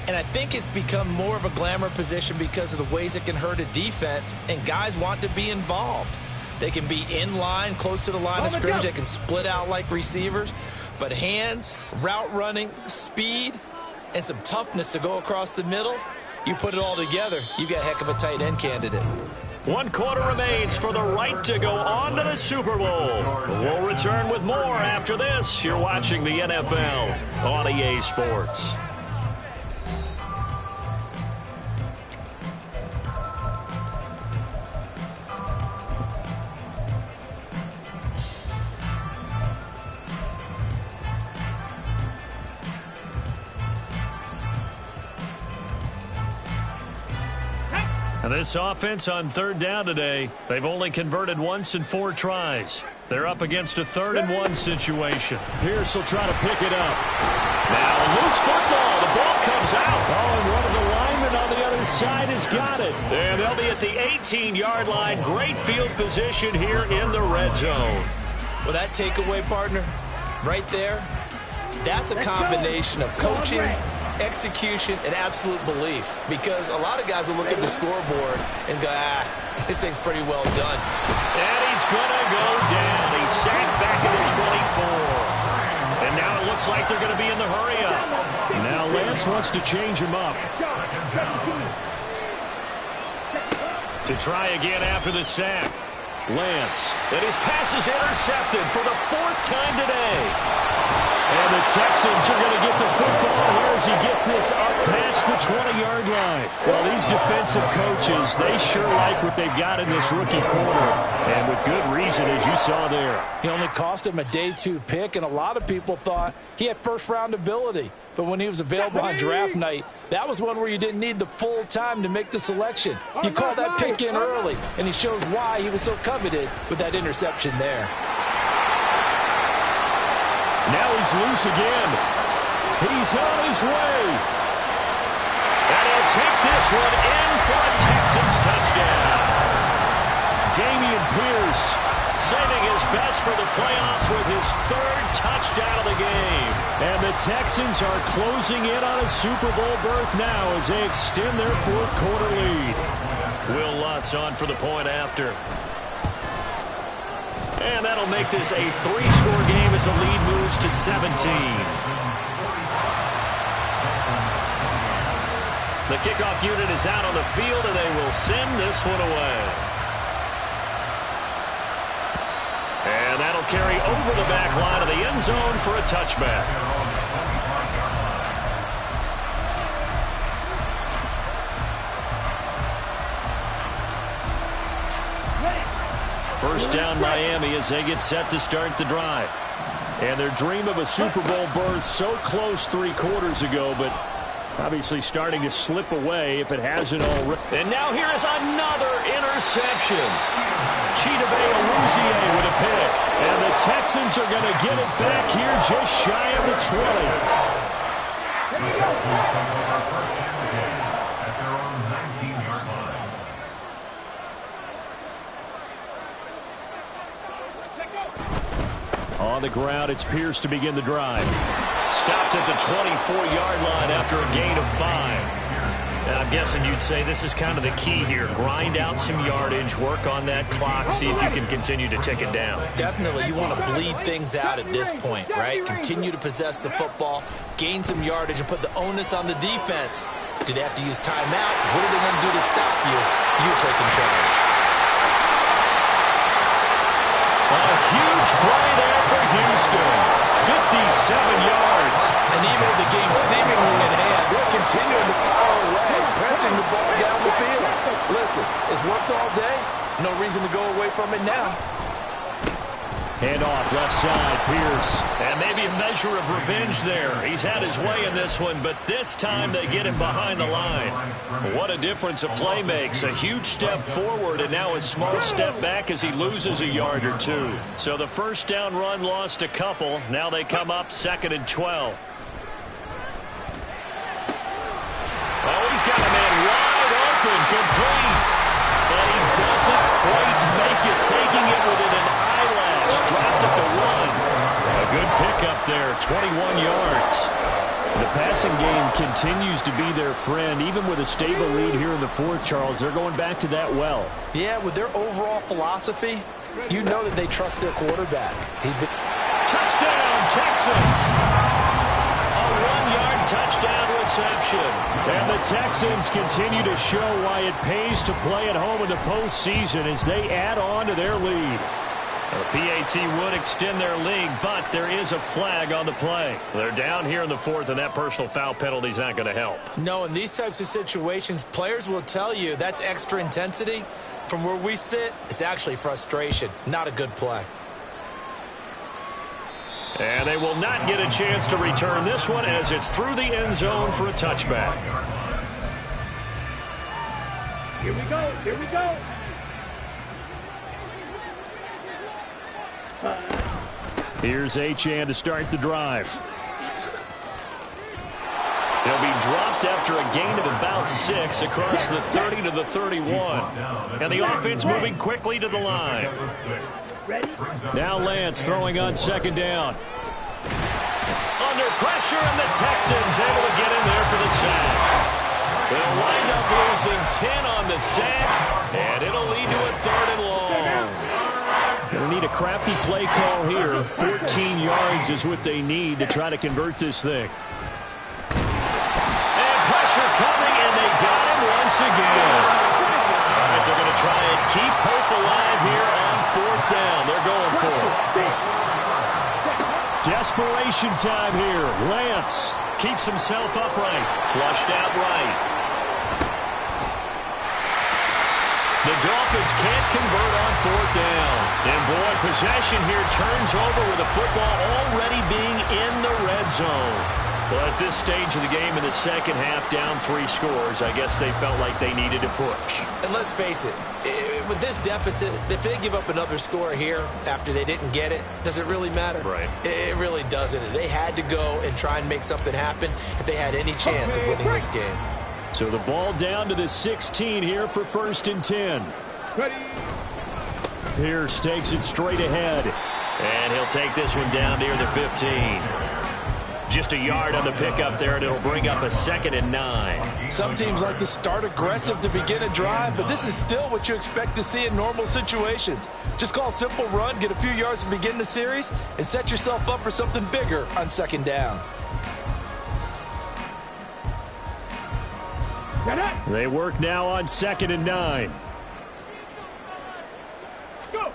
And I think it's become more of a glamour position because of the ways it can hurt a defense, and guys want to be involved. They can be in line, close to the line of scrimmage. They can split out like receivers. But hands, route running, speed, and some toughness to go across the middle, you put it all together, you got a heck of a tight end candidate. 1 quarter remains for the right to go on to the Super Bowl. We'll return with more after this. You're watching the NFL on EA Sports. And this offense on 3rd down today, they've only converted once in 4 tries. They're up against a 3rd and 1 situation. Pierce will try to pick it up. Now a loose football. The ball comes out. Oh, and one of the linemen on the other side has got it. And they'll be at the 18-yard line. Great field position here in the red zone. Well, that takeaway, partner, right there, that's a combination of coaching, execution, and absolute belief, because a lot of guys will look at the scoreboard and go, this thing's pretty well done. And he's going to go down. He's sacked back at the 24. And now it looks like they're going to be in the hurry-up. Now Lance wants to change him up. To try again after the sack. Lance. And his pass is intercepted for the 4th time today. And the Texans are going to get the football here as he gets this up past the 20-yard line. Well, these defensive coaches, they sure like what they've got in this rookie corner. And with good reason, as you saw there. He only cost him a day 2 pick, and a lot of people thought he had first-round ability. But when he was available on draft night, that was one where you didn't need the full time to make the selection. You call that pick in early, and he shows why he was so coveted with that interception there. Now he's loose again. He's on his way. And he'll take this one in for a Texans touchdown. Dameon Pierce saving his best for the playoffs with his 3rd touchdown of the game. And the Texans are closing in on a Super Bowl berth now as they extend their 4th quarter lead. Will Lutz on for the point after. And that'll make this a 3-score game as the lead moves to 17. The kickoff unit is out on the field, and they will send this one away. And that'll carry over the back line of the end zone for a touchback. First down Miami as they get set to start the drive. And their dream of a Super Bowl berth so close 3 quarters ago, but obviously starting to slip away if it hasn't already. And now here is another interception. Chidobe Awuzie with a pick. And the Texans are going to get it back here just shy of the 20. The Dolphins come over 1st down again at their own 19-yard line. On the ground, it's Pierce to begin the drive. Stopped at the 24-yard line after a gain of 5. And I'm guessing you'd say this is kind of the key here. Grind out some yardage, work on that clock, see if you can continue to tick it down. Definitely, you want to bleed things out at this point, right? Continue to possess the football, gain some yardage, and put the onus on the defense. Do they have to use timeouts? What are they going to do to stop you? You're taking charge. A huge play there for Houston. 57 yards. And even with the game seemingly in hand, look continuing to fire away, pressing the ball down the field. Listen, it's worked all day. No reason to go away from it now. Handoff left side, Pierce. And maybe a measure of revenge there. He's had his way in this one, but this time they get him behind the line. What a difference a play makes. A huge step forward and now a small step back as he loses a yard or two. So the first down run lost a couple. Now they come up 2nd and 12. Oh, he's got a man wide open, complete. And he doesn't quite make it, taking it within an eyelash. Dropped at the 1. A good pickup there, 21 yards. The passing game continues to be their friend. Even with a stable lead here in the 4th, Charles, they're going back to that well. Yeah, with their overall philosophy, you know that they trust their quarterback. Touchdown, Texans! A 1-yard touchdown reception. And the Texans continue to show why it pays to play at home in the postseason as they add on to their lead. The PAT would extend their lead, but there is a flag on the play. They're down here in the 4th, and that personal foul penalty is not going to help. No, in these types of situations, players will tell you that's extra intensity. From where we sit, it's actually frustration, not a good play. And they will not get a chance to return this one as it's through the end zone for a touchback. Here we go. Here we go. Here's Achane to start the drive. He'll be dropped after a gain of about 6 across the 30 to the 31. And the offense moving quickly to the line. Now Lance throwing on 2nd down. Under pressure, and the Texans able to get in there for the sack. They'll wind up losing 10 on the sack, and it'll lead to a 3rd and long. Going to need a crafty play call here. 14 yards is what they need to try to convert this thing. And pressure coming, and they got him once again. All right, they're going to try and keep hope alive here on 4th down. They're going for it. Desperation time here. Lance keeps himself upright. Flushed out right. The Dolphins can't convert on 4th down. And boy, possession here turns over with the football already being in the red zone. Well, at this stage of the game in the second half, down 3 scores, I guess they felt like they needed to push. And let's face it, with this deficit, if they give up another score here after they didn't get it, does it really matter? Right. It really doesn't. They had to go and try and make something happen if they had any chance of winning this game. So the ball down to the 16 here for 1st and 10. Ready. Pierce takes it straight ahead. And he'll take this one down near the 15. Just a yard on the pickup there, and it'll bring up a 2nd and 9. Some teams like to start aggressive to begin a drive, but this is still what you expect to see in normal situations. Just call a simple run, get a few yards to begin the series, and set yourself up for something bigger on 2nd down. They work now on 2nd and 9. Go.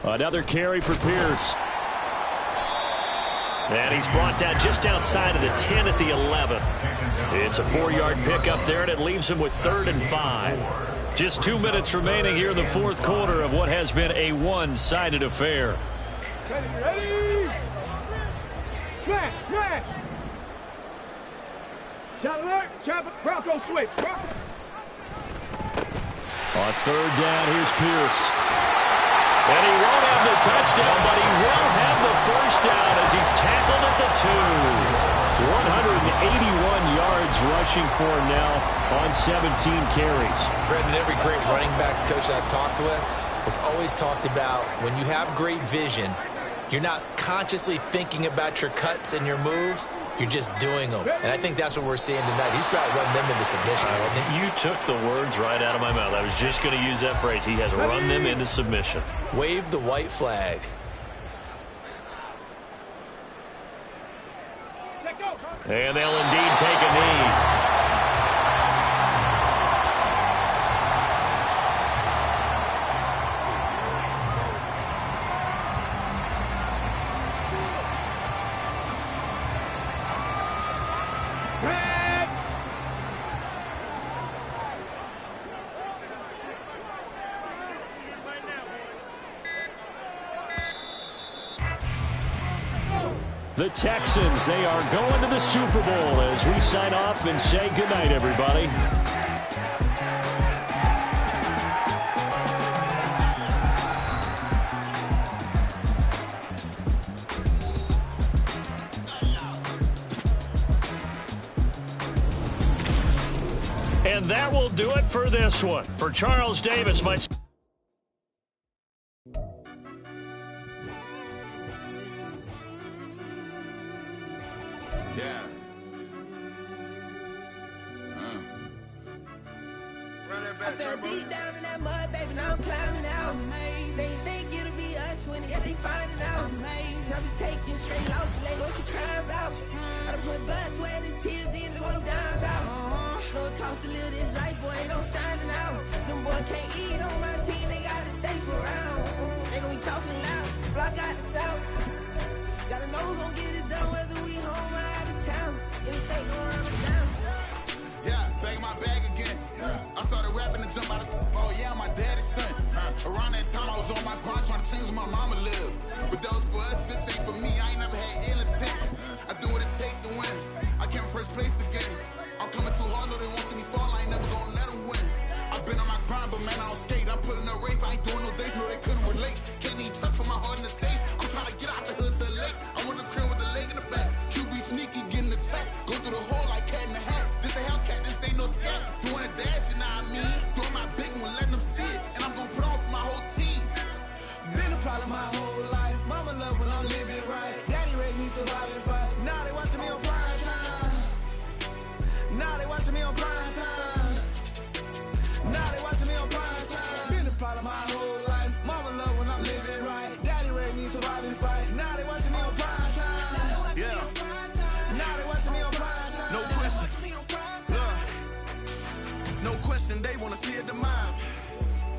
Another carry for Pierce. And he's brought down just outside of the 10 at the 11. It's a 4-yard pickup there, and it leaves him with 3rd and 5. Just 2 minutes remaining here in the 4th quarter of what has been a one-sided affair. Ready. Smash. Smash. Shot alert. Bronco switch. Bronco. On 3rd down, here's Pierce. And he won't have the touchdown, but he will have the 1st down as he's tackled at the 2. 181 yards rushing for him now on 17 carries. Brendan, every great running backs coach I've talked with has always talked about when you have great vision, you're not consciously thinking about your cuts and your moves. You're just doing them. And I think that's what we're seeing tonight. He's about to run them into submission, hasn't he? You took the words right out of my mouth. I was just going to use that phrase. He has run them into submission. Wave the white flag. And they'll indeed take a knee. The Texans, they are going to the Super Bowl as we sign off and say goodnight, everybody. And that will do it for this one. For Charles Davis, my... Yeah. Run that back, turbo. Deep down in that mud, baby, now I'm climbing out. They think it'll be us when they find it out. I be taking straight losses, like what you crying about? I done put blood, sweat, and tears in, just what I'm dying about. Know it costs to live this life, boy, ain't no signing out. Them boy can't eat on my team, they gotta stay for round. They gon' be talking loud, block out the south. Gotta know who gon' get it done, whether we home or out of town. In the state, gon' run it down. Yeah, back in my bag again. I started rapping to jump out of oh yeah, I'm my daddy's son. Around that time I was on my grind trying to change where my mama lived. But that was for us, this ain't for me. I ain't never had ill intent. I do what it take to win. I came in first place again. I'm coming too hard, no they won't see me fall. I ain't never gonna let them win. I've been on my grind, but man I don't skate. I'm putting up race, I ain't doing no days, no they couldn't relate. Can't even touch for my heart in the safe. I'm trying to get out the hood to the lake. I'm with the crib with the leg in the back. QB sneaky, getting attacked. Go through the hole like cat in the hat. This a Hellcat, this ain't no scat. Doing a dash, you know what I mean? Doing my big one, letting them see it. And I'm gonna put on for my whole team. Been a problem my whole life. Mama love when I'm living right. Daddy raised me survive and fight. Now they watching me on prime time. Now they watching me on prime time. Now they watching me on prime time. Been a problem my whole life. Mama love when I'm living right. Daddy raised me survive and fight. Now they watching me on prime time. Yeah. Now they watching me on prime time. No question. No question, they wanna see a demise.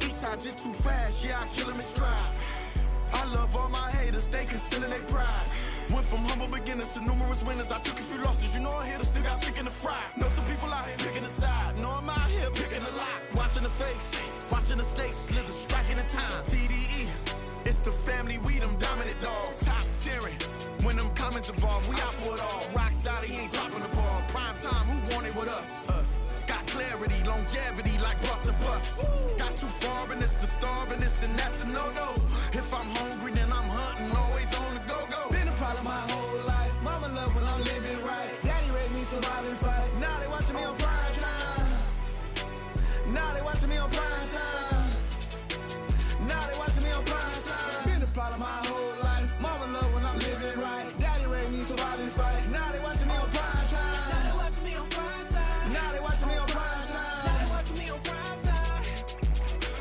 Eastside just too fast, yeah, I kill him in stride. I love all my haters, they concealing their pride. Went from humble beginners to numerous winners. I took a few losses, you know I hit, still got chicken to fry. Know some people out here picking a side. Know I'm out here picking a lot. Watching the fakes, watching the snakes, slither, striking the time. TDE, it's the family, we them dominant dogs. Top tiering, when them comments involved, we out for it all. Rock side, he ain't dropping the ball. Prime time, who want it with us? Us. Got clarity, longevity, like bus and bus. Got too far and it's the starve and this and that's a no-no. If I'm hungry, then I'm hunting, always on the go-go. Been a problem my whole life. Mama love when I'm living right. Daddy raised me survive and fight. Now they watching me on prime time. Now they watching me on prime time. Now they watching me on prime time. Been a problem my whole life. Mama love when I'm living right. Daddy raised me survive and fight. Now they watching me on prime time. Now they watching me on prime time. Now they watching me on prime time. Now they watching me on prime time.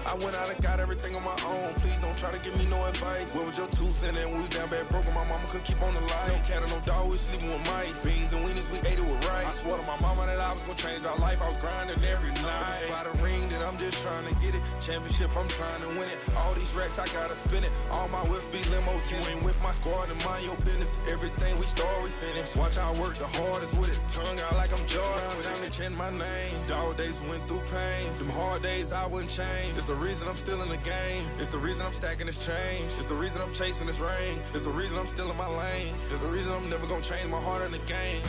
I went out and got everything on my own. Please don't try to give me no advice. What was your 2 cents and we was down bad broke and my mama couldn't keep on the light. No cat or no dog, we sleeping with mice. Beans and weenies, we ate it with rice. I swore to my mama that I was gonna change our life. I was grinding every night. By the ring that I'm just trying to get it. Championship, I'm trying to win it. All these racks, I gotta spin it. All my whips be limo tinted. With my squad and mind your business. Everything we start, we finish. Watch I work the hardest with it. Tongue out like I'm Jordan. Time to change my name. Dog days went through pain. Them hard days I wouldn't change. It's the reason I'm still in the game. It's the reason I'm stacking this change. It's the reason I'm chasing this rain. It's the reason I'm still in my lane. It's the reason I'm never gonna change my heart in the game.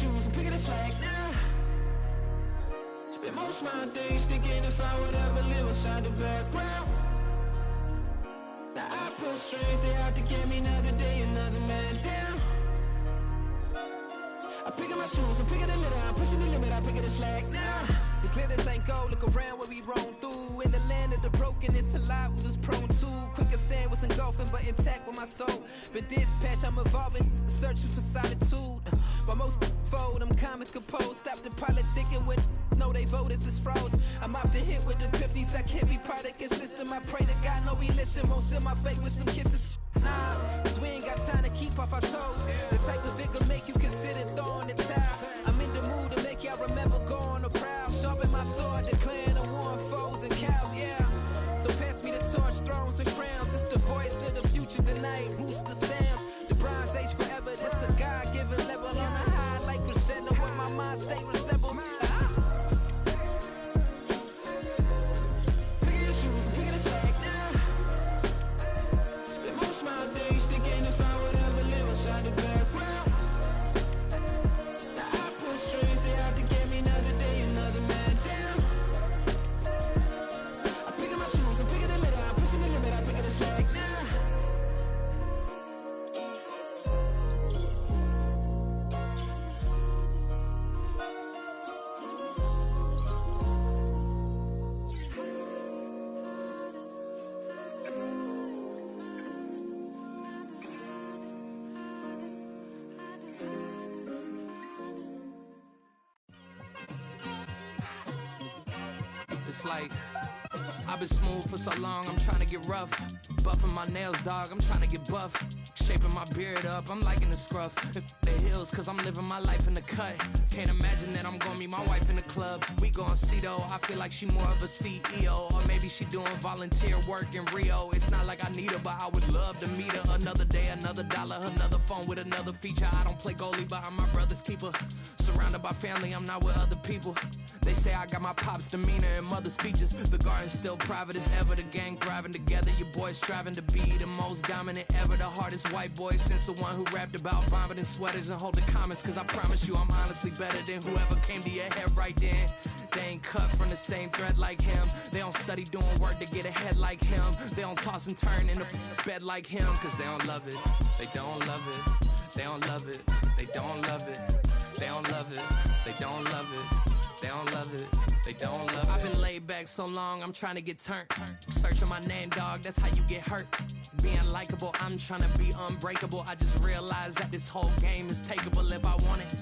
shoes and picking the slack now. Spend most of my days thinking if I would ever live inside the background. Now I pull strings, they out to get me another day, another man down. I pick up my shoes, I'm picking the litter, I'm pushing the limit, I pick up the slack now. The glitters ain't gold, look around where we roam through. In the land of the broken, it's a lot we was prone to. Quicker sand was engulfing, but intact with my soul. But dispatch, I'm evolving, searching for solitude. While most fold, I'm comic composed. Stop the politicking when know they voters is froze. I'm off the hit with the 50s, I can't be product and system. I pray to God, know he listen, won't seal my fate with some kisses. Nah, cause we ain't got time to keep off our toes. The type of vigor make you consider throwing the towel. I'm in the mood to make y'all remember going to proud. Sharpen my sword, declaring the war on foes and cows, yeah. So pass me the torch, thrones and crowns. It's the voice of the future tonight, rooster sounds. The Bronze Age forever, this a God-given level. On a high like crescendo, where my mind state resemble me. Pick your shoes and pick the slack now. Spend most of my days thinking if I would ever live inside the background. Now I pull strings, they out to get me another day, another man down. I pick up my shoes, I'm picking the litter, I'm pushing the limit, I pick up the slack now. It's like I've been smooth for so long, I'm trying to get rough. Buffing my nails, dog, I'm trying to get buff. Shaping my beard up, I'm liking the scruff. The hills, cause I'm living my life in the cut. Can't imagine that I'm gonna meet my wife in the club. We gon' see though, I feel like she more of a CEO. Or maybe she doing volunteer work in Rio. It's not like I need her, but I would love to meet her. Another day, another dollar, another phone with another feature. I don't play goalie, but I'm my brother's keeper. Surrounded by family, I'm not with other people. They say I got my pop's demeanor and mother's features. The garden's still private as ever. The gang thriving together. Your boys striving to be the most dominant ever. The hardest white boy since the one who rapped about vomiting sweaters and holding comments. Cause I promise you I'm honestly better than whoever came to your head right then. They ain't cut from the same thread like him. They don't study doing work to get ahead like him. They don't toss and turn in the bed like him. Cause they don't love it. They don't love it. They don't love it. They don't love it. They don't love it. They don't love it. They don't love it, they don't love it. I've been laid back so long, I'm trying to get turned. Searching my name, dog, that's how you get hurt. Being likable, I'm trying to be unbreakable. I just realized that this whole game is takeable if I want it.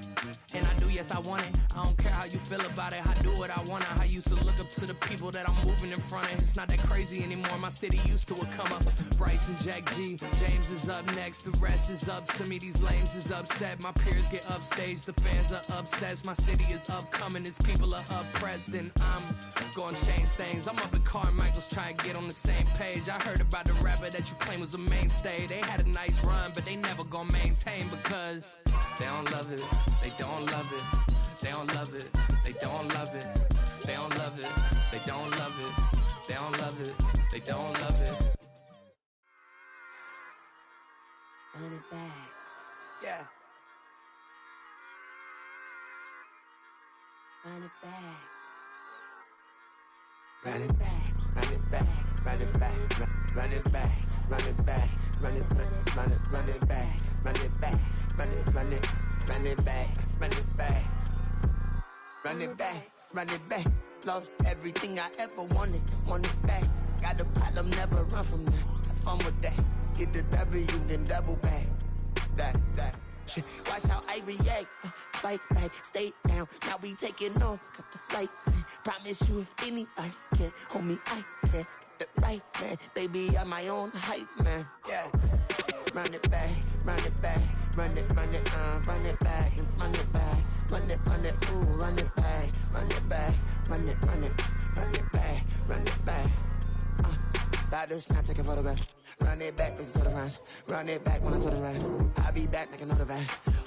And I do, yes, I want it. I don't care how you feel about it, I do what I want. I used to look up to the people that I'm moving in front of. It's not that crazy anymore, my city used to it come up. Bryce and Jack G, James is up next. The rest is up to me, these lames is upset. My peers get upstaged, the fans are obsessed. My city is upcoming, it's people are oppressed, and I'm gonna change things. I'm up at Carmichael's trying to get on the same page. I heard about the rapper that you claim was a mainstay. They had a nice run, but they never gonna maintain because they don't love it. They don't love it. They don't love it. They don't love it. They don't love it. They don't love it. They don't love it. They don't love it. Run it back. Yeah. Run it back. Run it back, run it back, run it back, run it back, run it back, run it back, run it back, run it back, run it back, run it back, run it back, run it back. Lost everything I ever wanted, want it back. Got a problem, never run from that. Have fun with that. Get the W, then double back. That. Shit. Watch how I react. Fight back, stay down. Now we taking off, got the flight. Promise you if anybody can hold me, I can. Get the right man, baby, I'm my own hype man. Yeah. Run it back, run it back, run it back, and run it back, run it, ooh, run it back, run it back, run it back, run it back. About to snap, take a photograph. Run it back, make it to the runs. Run it back when I to the right. I'll be back, make another back.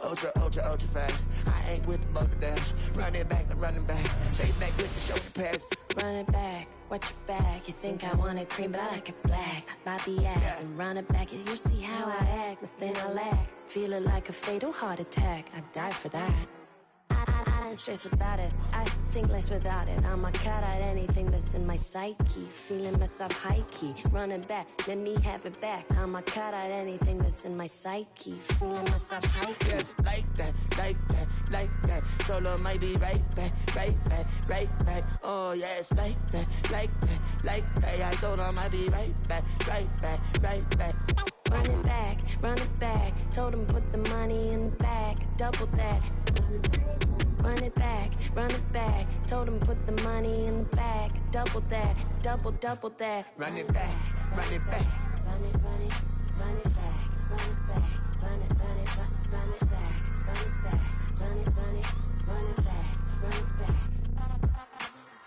Ultra fast. I ain't with the boulder dash. Run it back, running back. Stay back with the shoulder pads. Run it back, watch your back. You think I want it cream, but I like it black. About the act, yeah. And run it back. You see how I act, nothing I lack. Feel it like a fatal heart attack. I'd die for that. Nothing stress about it. I think less without it. I'ma cut out anything that's in my psyche. Feeling myself high-key. Running back, let me have it back. I'ma cut out anything that's in my psyche. Feeling myself high-key. Yes, like that, like that, like that. Solo might be right back, right back, right back. Oh, yes, like that, like that, like that. I told her I might be right back, right back, right back. Run it back, run it back. Told him put the money in the bag, double that. Run it back, run it back. Told him put the money in the bag, double that, double that. Run it back, run it back. Run it, run it, run it back, run it back, run it, run it, run it back, run it back, run it, run it, run it back, run it back.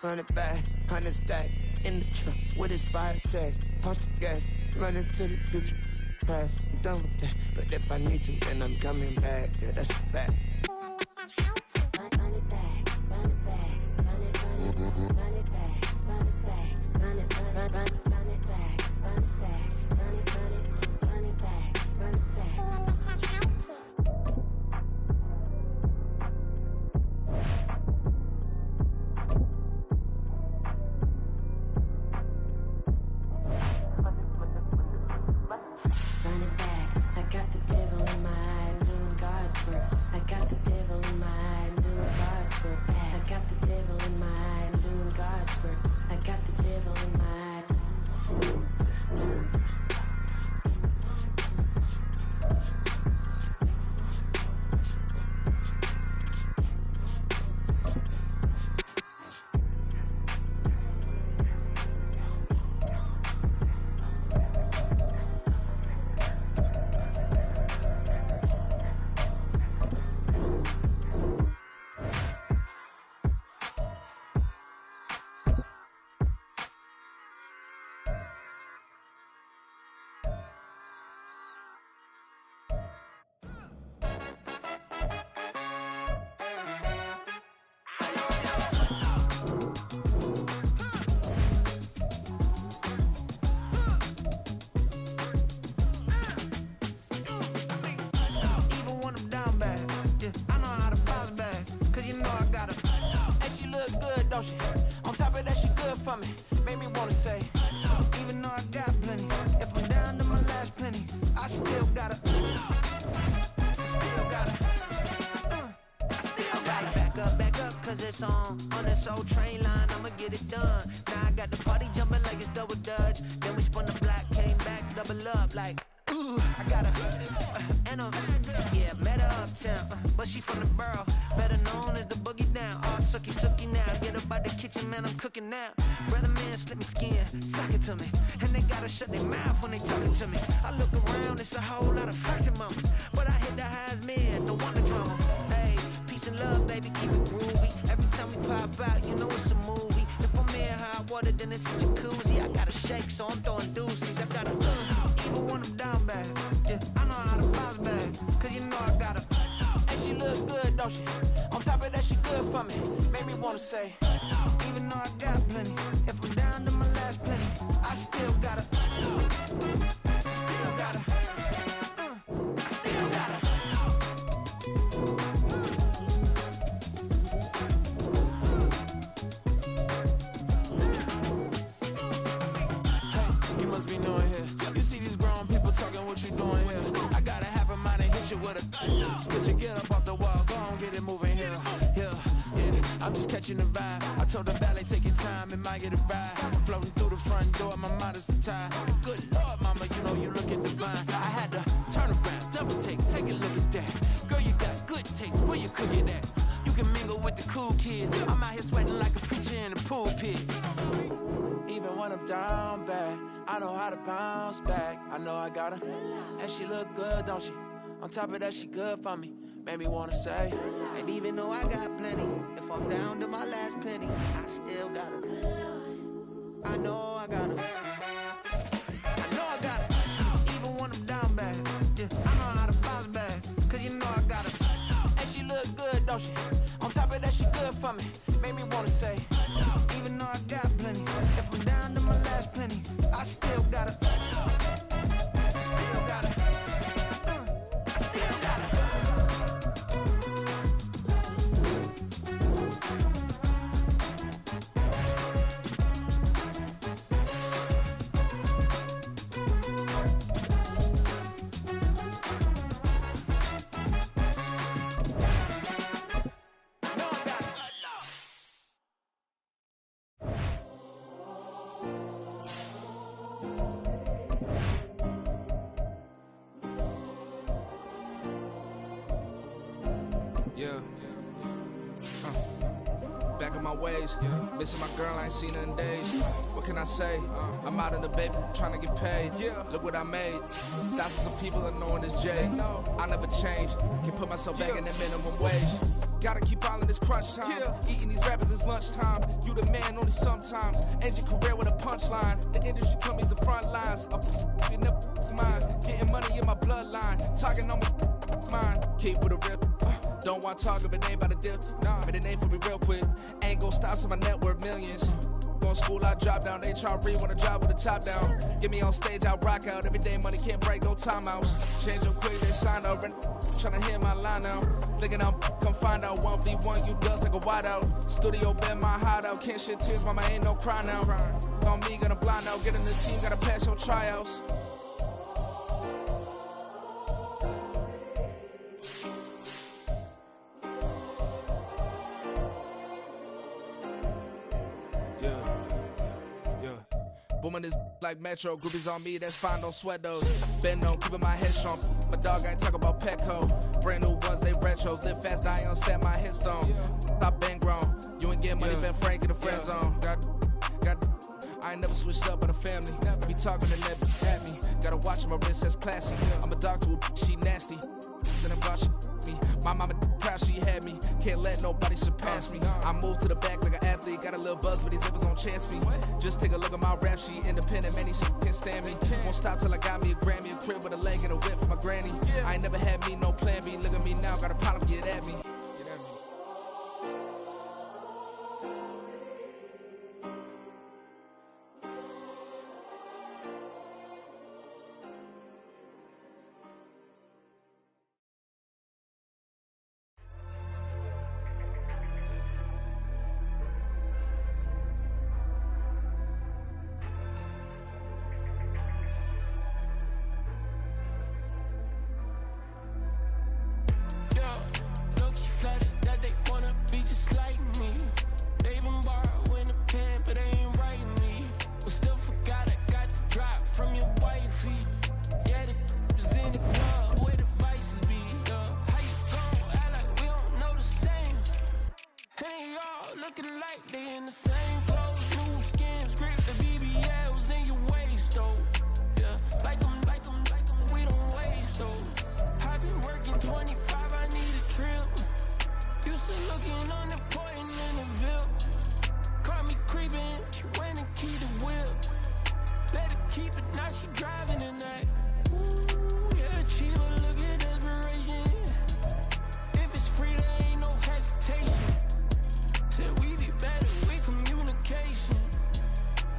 Run it back, 100 stack in the truck with his fire tag. Punch the gas, running to the future. Past, I'm done with that. But if I need to, then I'm coming back. Yeah, that's a fact. Run it back, run it back, run it, run it, run it back, run it back, run it, run it back, run it back, run it, run it, run it back, run it back. Run it back, I got the devil in my eye, doing God's work. I got the devil in my eye, doing God's work. I got the devil in my eye, doing God's work. I got the devil in my eye. On this old train line, I'ma get it done. Now I got the party jumping like it's double dutch. Then we spun the block, came back, double up like, ooh, I got a, and a, yeah, met her uptown, but she from the borough, better known as the boogie down. All sucky now, get up out the kitchen, man, I'm cooking now. Brother man, slip me skin, suck it to me, and they gotta shut their mouth when they talking to me. I look around, it's a whole lot of flexing mamas, but I hit the highs, man, don't want the drama. Hey, peace and love, baby, keep it groovy. Every time we pop out, you know it's a movie. If I'm in hot water, then it's a jacuzzi. I gotta shake, so I'm throwing deuces. I gotta, even when I'm down bad. Yeah, I know how to bounce back, cause you know I gotta. And she look good, don't she? On top of that, she good for me. Made me wanna say, even though I got plenty, if I'm down to my last penny, I still gotta. Still gotta. Still gotta. With a stitch and get up off the wall, go on, get it moving here. Yeah, I'm just catching the vibe. I told the ballet, take your time, it might get a ride. Floating through the front door, my modest attire. Good Lord, mama, you know you looking divine. I had to turn around, double take a look at that. Girl, you got good taste, where you cook it at? You can mingle with the cool kids. I'm out here sweating like a preacher in a pulpit. Even when I'm down bad, I know how to bounce back. I know I got her, and she look good, don't she? On top of that, she good for me. Made me wanna say, and even though I got plenty, if I'm down to my last penny, I still got her. I know I got her. I know I got her. Even when I'm down bad, yeah, I know how to bounce back, cause you know I got her. And she look good, don't she? On top of that, she good for me. Made me wanna say, even though I got plenty, if I'm down to my last penny, I still got her. Still got her. Yeah. Back on my ways, missing my girl, I ain't seen her in days. What can I say? I'm out in the baby, trying to get paid. Look what I made. Thousands of people are knowing this Jay. I never change, can put myself back in the minimum wage. Gotta keep all in this crunch time. Eating these rappers is lunchtime. You the man only sometimes. End your career with a punchline. The industry told me's the front lines. You never mind. Getting money in my bloodline. Talking on my mind. Keep with a rip. Don't want to talk if it ain't about a dip. But it ain't for me real quick. Ain't gon' stop till my net worth millions. Going school, I drop down. They try to read when I drop with the top down. Get me on stage, I rock out. Every day money can't break, no timeouts. Change them quick, they signed up. Tryna hear my line now. Thinking I'm come find out 1v1, you does like a wideout. Studio been my hideout. Can't shed tears, mama ain't no cry now. On me, gonna blind out. Get in the team, gotta pass your tryouts. Booming this like Metro, groupies on me, that's fine, don't sweat those. Been on, keeping my head strong. My dog ain't talk about Petco. Brand new ones, they retros. Live fast, I ain't on set my headstone. Stop been grown. You ain't getting money, been Frank in the friend zone. I ain't never switched up on the family. Be talking to never at me. Gotta watch my wrist, that's classy. I'm a dog to a she nasty. Then about me. My mama proud she had me. Can't let nobody surpass me. I move to the back like an athlete. Got a little buzz, but these zippers don't chance me. Just take a look at my rap sheet. Independent, man, these can't stand me. Won't stop till I got me a Grammy, a crib with a leg and a whip for my granny. I ain't never had me no plan B. Look at me now, got a problem, get at me. Flattered that they wanna be just like me. They been borrowing a pen, but they ain't writing me. But still forgot I got the drop from your wifey. Yeah, the was in the club where the vices be. How you gon' act like we don't know the same? And they all looking like they in the same clothes. New skin, script, the BBLs in your waist, though. Yeah, like them, we don't waste, though. I've been working 25, I need a trip. Used to looking unimportant in the Ville. Caught me creeping, she went and keyed the whip. Let her keep it, now she driving tonight. Ooh, yeah, Chiva, look at desperation. If it's free, there ain't no hesitation. Said we be better with communication.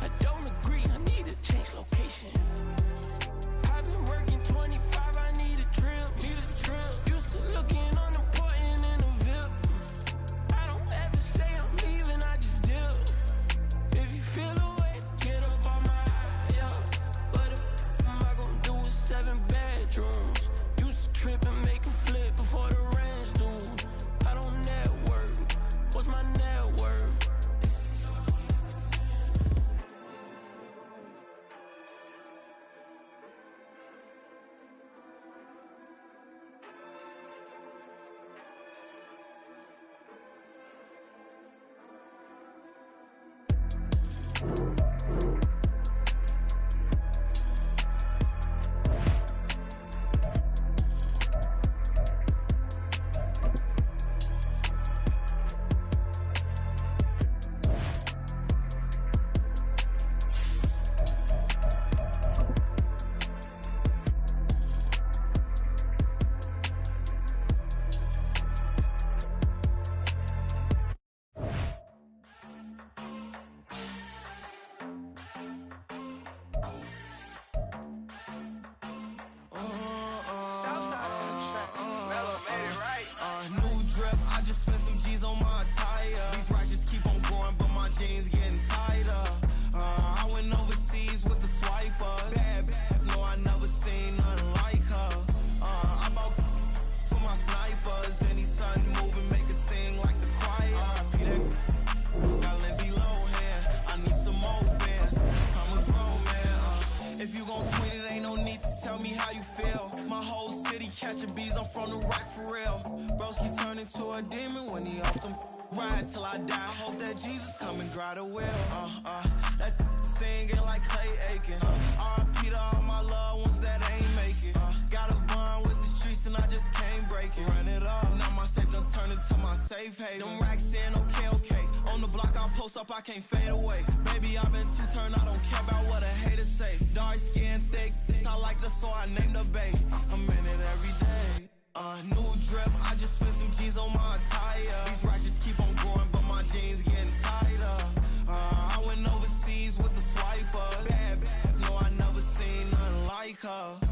I don't agree, I need to change location. I've been working 25, I need a trip. Used to looking unimportant in the Ville. I don't ever say I'm leaving, I just deal. If you feel away, get up on my yeah. What am I gonna do with 7 bedrooms? Used to trip and make a flip before the rent's due. I don't network, what's my net worth? New drip, I just spent some G's on my attire. These righteous keep on growing, but my jeans getting tighter. I went overseas with the swiper. Bad, no, I never seen nothing like her. I bought for my snipers. Any son moving, make it sing like the choir. Got Lindsay Lohan, I need some more bands. I'm a grown man. If you gon' tweet it, ain't no need to tell me how you feel. My whole city catch catching bees, I'm from the rock for real. Broski turned into a demon when he off them. Ride till I die, hope that Jesus come and dry the well. That singing like Clay Aiken. R.I.P. to all my loved ones that ain't make it. Got a bond with the streets and I just can't break it. Run it up, now my safe done turned into my safe haven. Them racks in, okay. On the block I post up, I can't fade away. Baby, I've been too turned, I don't care about what a hater say. Dark skin, thick, I like the so I named the babe. I'm in it every day. New drip, I just spent some G's on my attire. These righteous keep on growing, but my jeans getting tighter. I went overseas with the swiper. Bad, no, I never seen nothing like her.